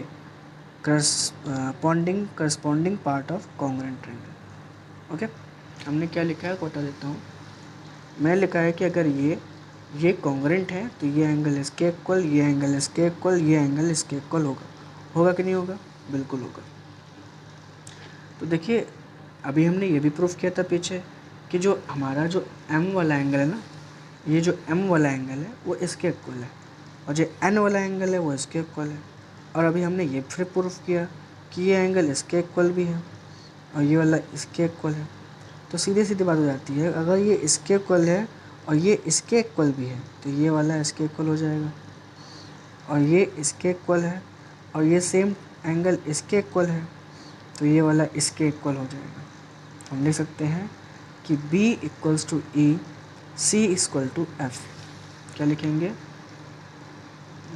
corresponding part of congruent triangle. Okay, हमने क्या लिखा है बता देता हूँ। मैं लिखा है कि अगर ये कॉन्ग्रेंट है तो ये एंगल इसके इक्वल, ये एंगल इसके इक्वल, ये एंगल इसके इक्वल होगा कि नहीं होगा, बिल्कुल होगा। तो देखिए अभी हमने ये भी प्रूफ किया था पीछे कि जो हमारा जो एम वाला एंगल है ना, ये जो एम वाला एंगल है वो इसके इक्वल है, और जो एन वाला एंगल है वो इसके इक्वल है। और अभी हमने ये फिर प्रूफ किया कि ये एंगल इसके इक्वल भी है और ये वाला इसके इक्वल है। तो सीधी सीधी बात हो जाती है, अगर ये इसके इक्वल है और ये इसके इक्वल भी है तो ये वाला इसके इक्वल हो जाएगा, और ये इसके इक्वल है और ये सेम एंगल इसके इक्वल है तो ये वाला इसके इक्वल हो जाएगा। हम लिख सकते हैं कि B equals to E, C equal to F. क्या लिखेंगे,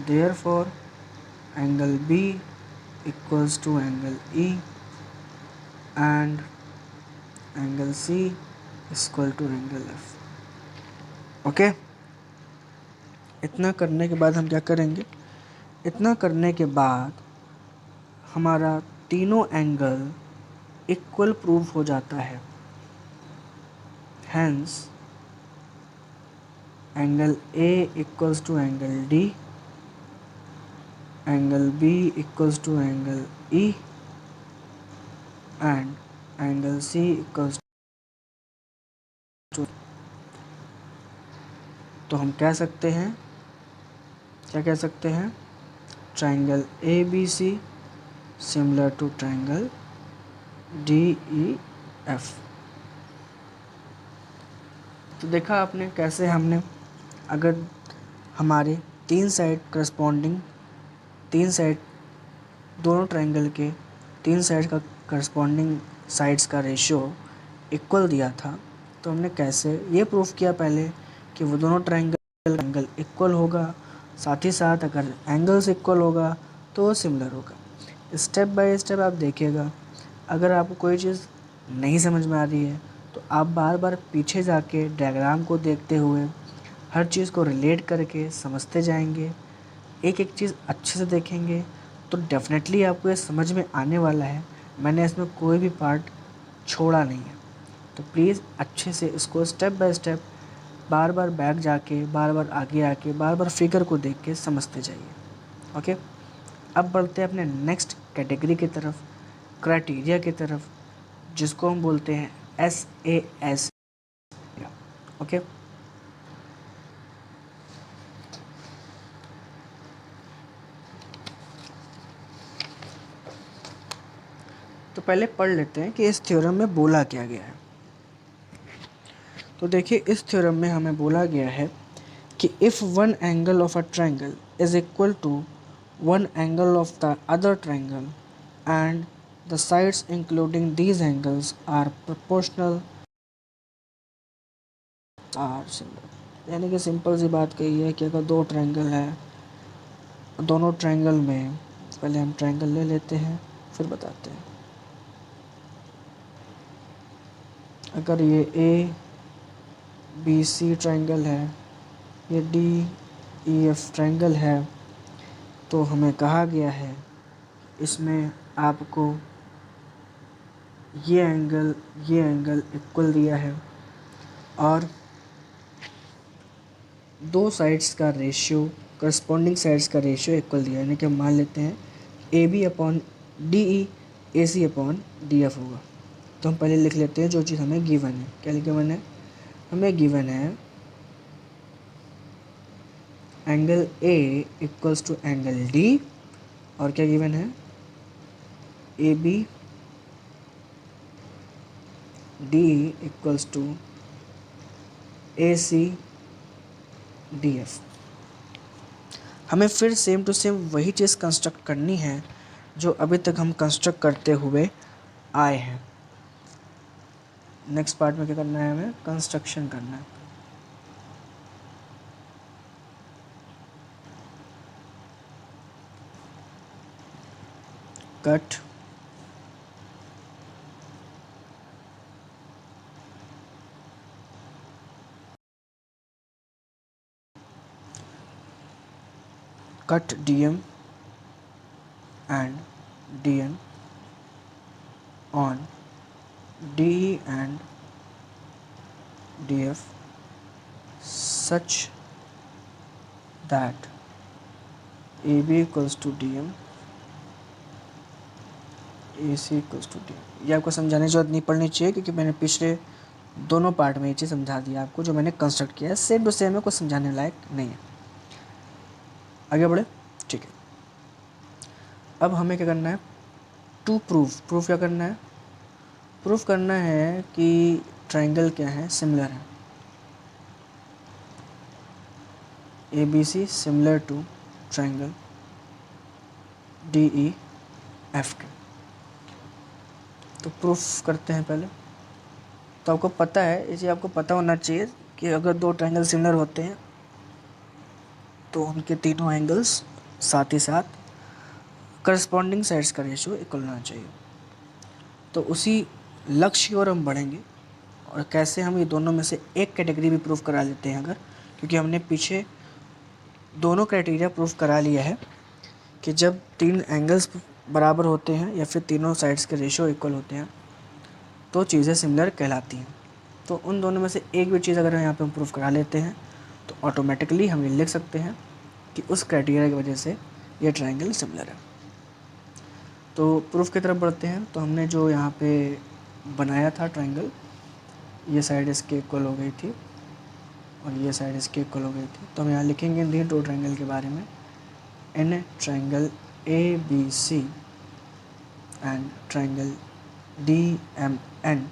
therefore angle B equals to angle E and angle C equal to angle F। Okay, इतना करने के बाद हम क्या करेंगे, इतना करने के बाद हमारा तीनों एंगल इक्वल प्रूफ हो जाता है। Hence angle A equals to angle D, angle B equals to angle E and angle C equals to. तो हम कह सकते हैं, क्या कह सकते हैं, triangle A B C similar to triangle D E F. तो देखा आपने कैसे हमने, अगर हमारे तीन साइड करस्पॉन्डिंग, तीन साइड दोनों ट्रायंगल के तीन साइड का करस्पॉन्डिंग साइड्स का रेशियो इक्वल दिया था, तो हमने कैसे ये प्रूफ किया पहले कि वो दोनों ट्रायंगल इक्वल होगा, साथ ही साथ अगर एंगल्स इक्वल होगा तो वो सिमिलर होगा। स्टेप बाय स्टेप आप देखिएगा, अगर आपको कोई चीज़ नहीं समझ में आ रही है तो आप बार बार पीछे जाके डायग्राम को देखते हुए हर चीज़ को रिलेट करके समझते जाएंगे, एक एक चीज़ अच्छे से देखेंगे तो डेफिनेटली आपको ये समझ में आने वाला है। मैंने इसमें कोई भी पार्ट छोड़ा नहीं है। तो प्लीज़ अच्छे से इसको step by step bar bar back जाके, बार बार आगे आके, बार बार फिगर को देख के समझते जाइए। ओके, अब बढ़ते हैं अपने नेक्स्ट कैटेगरी की तरफ, क्राइटेरिया की तरफ, जिसको हम बोलते हैं SAS। ओके, तो पहले पढ़ लेते हैं कि इस थ्योरम में बोला क्या गया है। तो देखिए इस थ्योरम में हमें बोला गया है कि if one angle of a triangle is equal to one angle of the other triangle and the sides including these angles are proportional are similar. यानी कि सिंपल सी बात कही है कि अगर दो ट्रायंगल है, दोनों ट्रायंगल में, पहले हम ट्रायंगल ले लेते हैं फिर बताते हैं। अगर ये ए बी सी ट्रायंगल है, ये डी ई एफ ट्रायंगल है, तो हमें कहा गया है इसमें आपको ये एंगल इक्वल दिया है और दो साइड्स का रेशियो, करस्पॉन्डिंग साइड्स का रेशियो इक्वल दिया है, यानी कि हम मान लेते हैं A B upon D E A C upon D F होगा। तो हम पहले लिख लेते हैं जो चीज़ हमें गिवन है। क्या गिवन है? हमें गिवन है angle A equals to angle D, और क्या गिवन है? A B D equals to A C D F. हमें फिर सेम टू सेम वही चीज़ कंस्ट्रक्ट करनी है जो अभी तक हम कंस्ट्रक्ट करते हुए आए हैं। नेक्स्ट पार्ट में क्या करना है? हमें कंस्ट्रक्शन करना है। Cut cut DM and DN on DE and DF such that AB equals to DM, AC equals to DM। ये आपको समझाने की जरूरत नहीं पड़नी चाहिए क्योंकि मैंने पिछले दोनों पार्ट में ये चीज़ समझा दिया आपको। जो मैंने कंस्ट्रक्ट किया है सेम टू सेम है, कुछ समझाने लायक नहीं है। आगे बढ़े, ठीक है। अब हमें क्या करना है? टू प्रूफ क्या करना है? प्रूफ करना है कि ट्राइंगल क्या है? सिमिलर है। A B C similar to triangle D E F के। तो प्रूफ करते हैं पहले। तो आपको पता है, इसे आपको पता होना चाहिए कि अगर दो ट्राइंगल सिमिलर होते हैं तो उनके तीनों एंगल्स साथ ही साथ करस्पॉन्डिंग साइड्स का रेशियो इक्वल होना चाहिए। तो उसी लक्ष्य की ओर हम बढ़ेंगे। और कैसे? हम ये दोनों में से एक कैटेगरी भी प्रूफ करा लेते हैं अगर, क्योंकि हमने पीछे दोनों क्राइटेरिया प्रूफ करा लिया है कि जब तीन एंगल्स बराबर होते हैं या फिर तीनों साइड्स के रेशियो इक्वल होते हैं तो चीज़ें सिमिलर कहलाती हैं। तो उन दोनों में से एक भी चीज़ अगर यहाँ पे हम प्रूफ करा लेते हैं तो ऑटोमेटिकली हम ये लिख सकते हैं कि उस क्राइटेरिया की वजह से ये ट्राइंगल सिमिलर है। तो प्रूफ की तरफ बढ़ते हैं। तो हमने जो यहाँ पे बनाया था ट्राइंगल, ये साइड इसके इक्वल हो गई थी और ये साइड इसके इक्वल हो गई थी। तो हम यहाँ लिखेंगे इन दो ट्राइंगल के बारे में, in triangle A B C and triangle D M N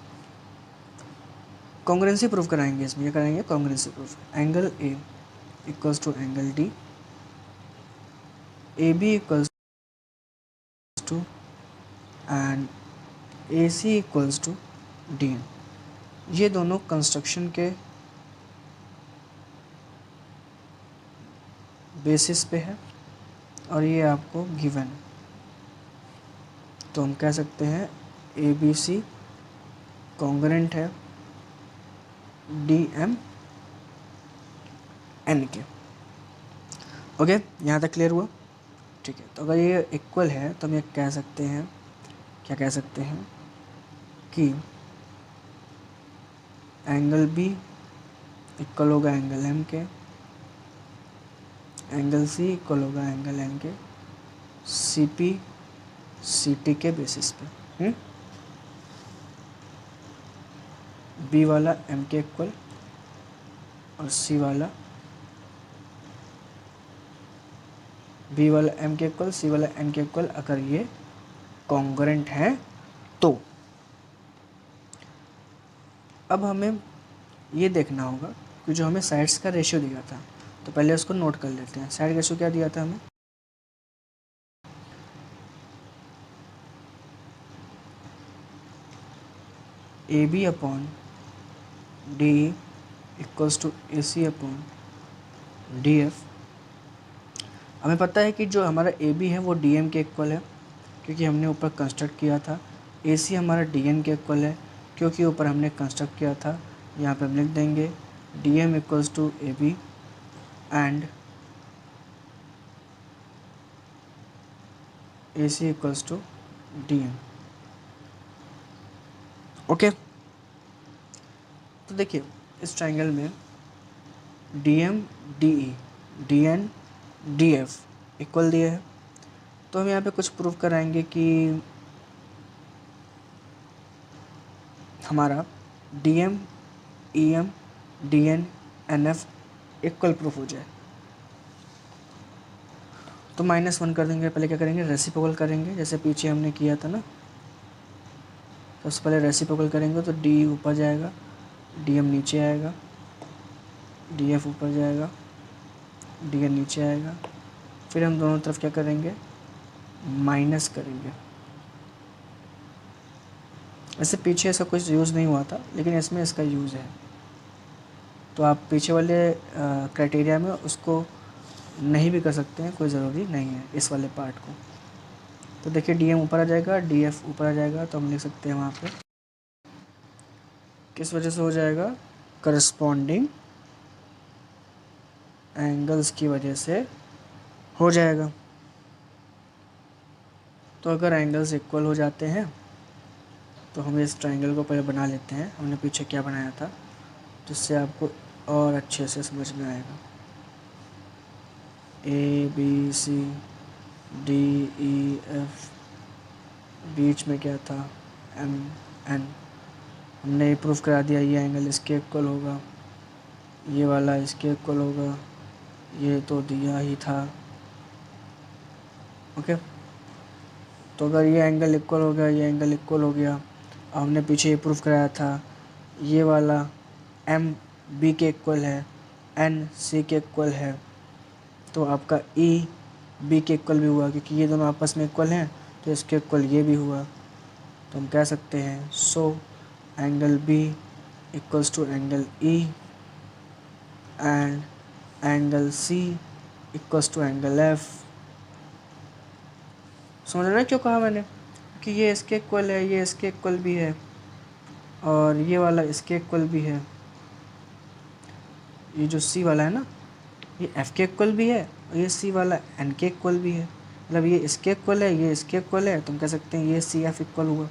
congruency proof कराएंगे। इसमें ये कराएंगे congruency proof. Angle A equals to angle D, A B equals to and A C equals to D N. ये दोनों construction के basis पे है और ये आपको गिवन है। तो हम कह सकते हैं ए बी सी कॉन्ग्रुएंट है डी एम एन के। ओके, यहाँ तक क्लियर हुआ? ठीक है। तो अगर ये इक्वल है तो हम ये कह सकते हैं, क्या कह सकते हैं कि एंगल बी इक्वल होगा एंगल एम के, एंगल सी इक्वल होगा एंगल एन के, सी पी सी टी के बेसिस पे। बी वाला एम के इक्वल और सी वाला बी वाला एम के इक्वल, सी वाला एन के इक्वल अगर ये कॉन्ग्रुएंट है तो। अब हमें ये देखना होगा कि जो हमें साइड्स का रेशियो दिया था, तो पहले उसको नोट कर लेते हैं। साइड रेशियो क्या दिया था हमें? A B upon D equals to A C upon D F. हमें पता है कि जो हमारा ए बी है वो डी एम के इक्वल है क्योंकि हमने ऊपर कंस्ट्रक्ट किया था। ए सी हमारा डी एन के इक्वल है क्योंकि ऊपर हमने कंस्ट्रक्ट किया था। यहाँ पे हम लिख देंगे D M equals to A B and A C equals to D M. Okay, तो देखिए इस ट्राइंगल में D M D E D N D F equal दिया है, तो हम यहाँ पे कुछ प्रूव कराएंगे कि हमारा D M E M D N N F equal proof हो जाए। तो -1 कर देंगे। पहले क्या करेंगे, रेसिप्रोकल करेंगे, जैसे पीछे हमने किया था ना। सबसे पहले रेसिप्रोकल करेंगे तो डी ऊपर जाएगा, डी एम नीचे आएगा, डी एफ ऊपर जाएगा, डी एन नीचे आएगा। फिर हम दोनों तरफ क्या करेंगे, माइनस करेंगे। ऐसे पीछे ऐसा कुछ यूज़ नहीं हुआ था, लेकिन इसमें इसका यूज़ है। तो आप पीछे वाले क्राइटेरिया में उसको नहीं भी कर सकते हैं, कोई ज़रूरी नहीं है इस वाले पार्ट को। तो देखिए डी एम ऊपर आ जाएगा, डी एफ ऊपर आ जाएगा, तो हम लिख सकते हैं वहाँ पे किस वजह से हो जाएगा, करस्पॉन्डिंग एंगल्स की वजह से हो जाएगा। तो अगर एंगल्स इक्वल हो जाते हैं तो हम इस ट्राइंगल को पहले बना लेते हैं, हमने पीछे क्या बनाया था, जिससे आपको और अच्छे से समझ में आएगा। A B C D E F, बीच में क्या था, एम एन। हमने ये प्रूफ करा दिया, ये एंगल इसके इक्वल होगा, ये वाला इसके इक्वल होगा, ये तो दिया ही था। ओके, तो अगर ये एंगल इक्वल हो गया, ये एंगल इक्वल हो गया, हमने पीछे ये प्रूफ कराया था, ये वाला एम बी के इक्वल है, एन सी के इक्वल है, तो आपका ई बी के इक्वल भी हुआ, क्योंकि ये दोनों आपस में इक्वल हैं, तो इसके इक्वल ये भी हुआ। तो हम कह सकते हैं so angle B equals to angle E and angle C equals to angle F. समझ रहे हैं क्यों कहा मैंने कि ये इसके इक्वल है, ये इसके इक्वल भी है, और ये वाला इसके इक्वल भी है। ये जो सी वाला है ना, ये एफ के इक्वल भी है, और ये सी वाला एन के इक्वल भी है। मतलब ये इसके इक्वल है, ये इसके इक्वल है, तो हम कह सकते हैं ये सी एफ इक्वल हुआ।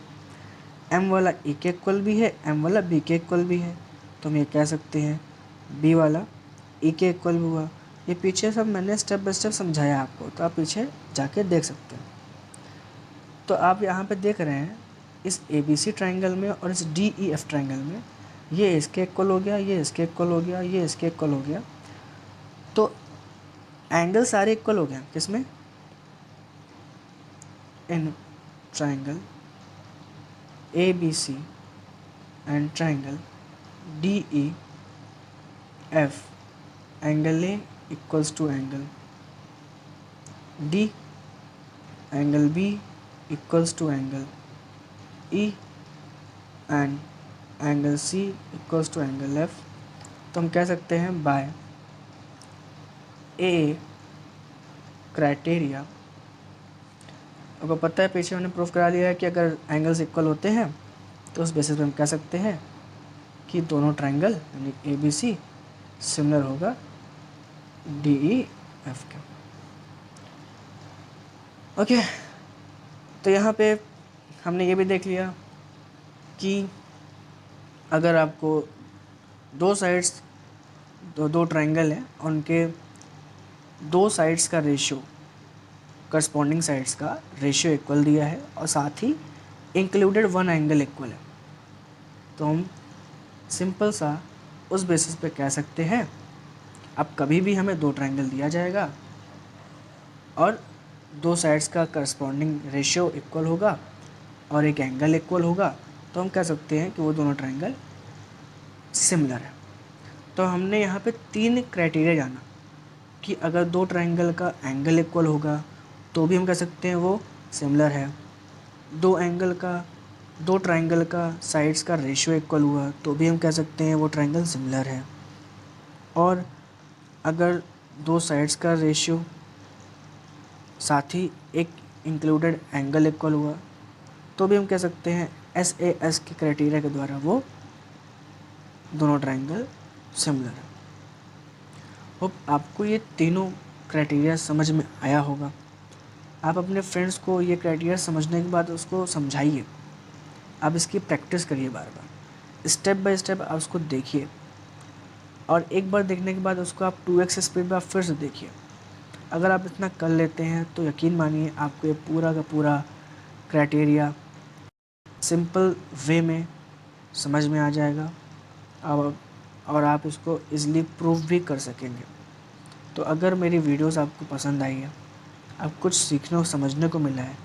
एम वाला ई के इक्वल भी है, एम वाला बी के इक्वल भी है, तो हम ये कह सकते हैं बी वाला ई के इक्वल भी हुआ। ये पीछे सब मैंने स्टेप बाय स्टेप समझाया आपको, तो आप पीछे जाके देख सकते हैं। तो आप यहाँ पे देख रहे हैं इस ए बी सी ट्राइंगल में और इस डी ई एफ ट्राइंगल में, ये इसके इक्वल हो गया, ये इसके इक्वल हो गया, ये इसके इक्वल हो गया। तो एंगल सारे इक्वल हो गए किसमें, in triangle A B C and triangle D E F. Angle A equals to angle D, angle B equals to angle E and angle C equals to angle F. तो हम कह सकते हैं bye A criteria, आपको पता है पीछे हमने प्रूफ करा लिया है कि अगर एंगल्स इक्वल होते हैं तो उस बेसिस पे हम कह सकते हैं कि दोनों ट्राइंगल यानी ए बी सी सिमिलर होगा डी ई एफ के। ओके, तो यहाँ पे हमने ये भी देख लिया कि अगर आपको दो साइड्स दो ट्राइंगल हैं, उनके दो साइड्स का रेशियो, करस्पॉन्डिंग साइड्स का रेशियो इक्वल दिया है और साथ ही इंक्लूडेड वन एंगल इक्वल है, तो हम सिंपल सा उस बेसिस पे कह सकते हैं अब कभी भी हमें दो ट्राइंगल दिया जाएगा और दो साइड्स का करस्पॉन्डिंग रेशियो इक्वल होगा और एक एंगल इक्वल होगा, तो हम कह सकते हैं कि वो दोनों ट्राइंगल सिमिलर है। तो हमने यहाँ पे 3 क्राइटेरिया जाना कि अगर दो ट्राइंगल का एंगल इक्वल होगा तो भी हम कह सकते हैं वो सिमिलर है, दो ट्राइंगल का साइड्स का रेशियो इक्वल हुआ तो भी हम कह सकते हैं वो ट्राइंगल सिमिलर है, और अगर दो साइड्स का रेशियो साथ ही एक इंक्लूडेड एंगल इक्वल हुआ तो भी हम कह सकते हैं SAS के क्राइटेरिया के द्वारा वो दोनों ट्राइंगल सिमिलर है। होप आपको ये तीनों क्राइटेरिया समझ में आया होगा। आप अपने फ्रेंड्स को ये क्राइटेरिया समझने के बाद उसको समझाइए। आप इसकी प्रैक्टिस करिए बार बार, स्टेप बाय स्टेप आप उसको देखिए, और एक बार देखने के बाद उसको आप 2x स्पीड में आप फिर से देखिए। अगर आप इतना कर लेते हैं तो यकीन मानिए आपको ये पूरा का पूरा क्राइटेरिया सिंपल वे में समझ में आ जाएगा, और आप इसको ईज़िली प्रूव भी कर सकेंगे। तो अगर मेरी वीडियोस आपको पसंद आई है, आपको कुछ सीखने और समझने को मिला है,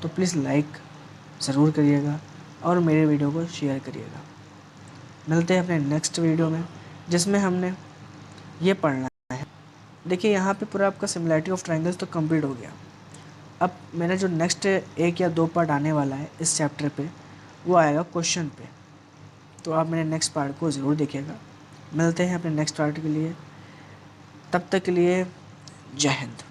तो प्लीज़ लाइक ज़रूर करिएगा और मेरे वीडियो को शेयर करिएगा। मिलते हैं अपने नेक्स्ट वीडियो में, जिसमें हमने ये पढ़ना है। देखिए यहाँ पे पूरा आपका सिमिलैरिटी ऑफ ट्रायंगल्स तो कंप्लीट हो गया। अब मेरा जो नेक्स्ट 1 या 2 पार्ट आने वाला है इस चैप्टर पे, वो आएगा क्वेश्चन पे। तो आप मेरे नेक्स्ट पार्ट को ज़रूर देखिएगा। मिलते हैं अपने नेक्स्ट पार्ट के लिए, तब तक के लिए जय हिंद।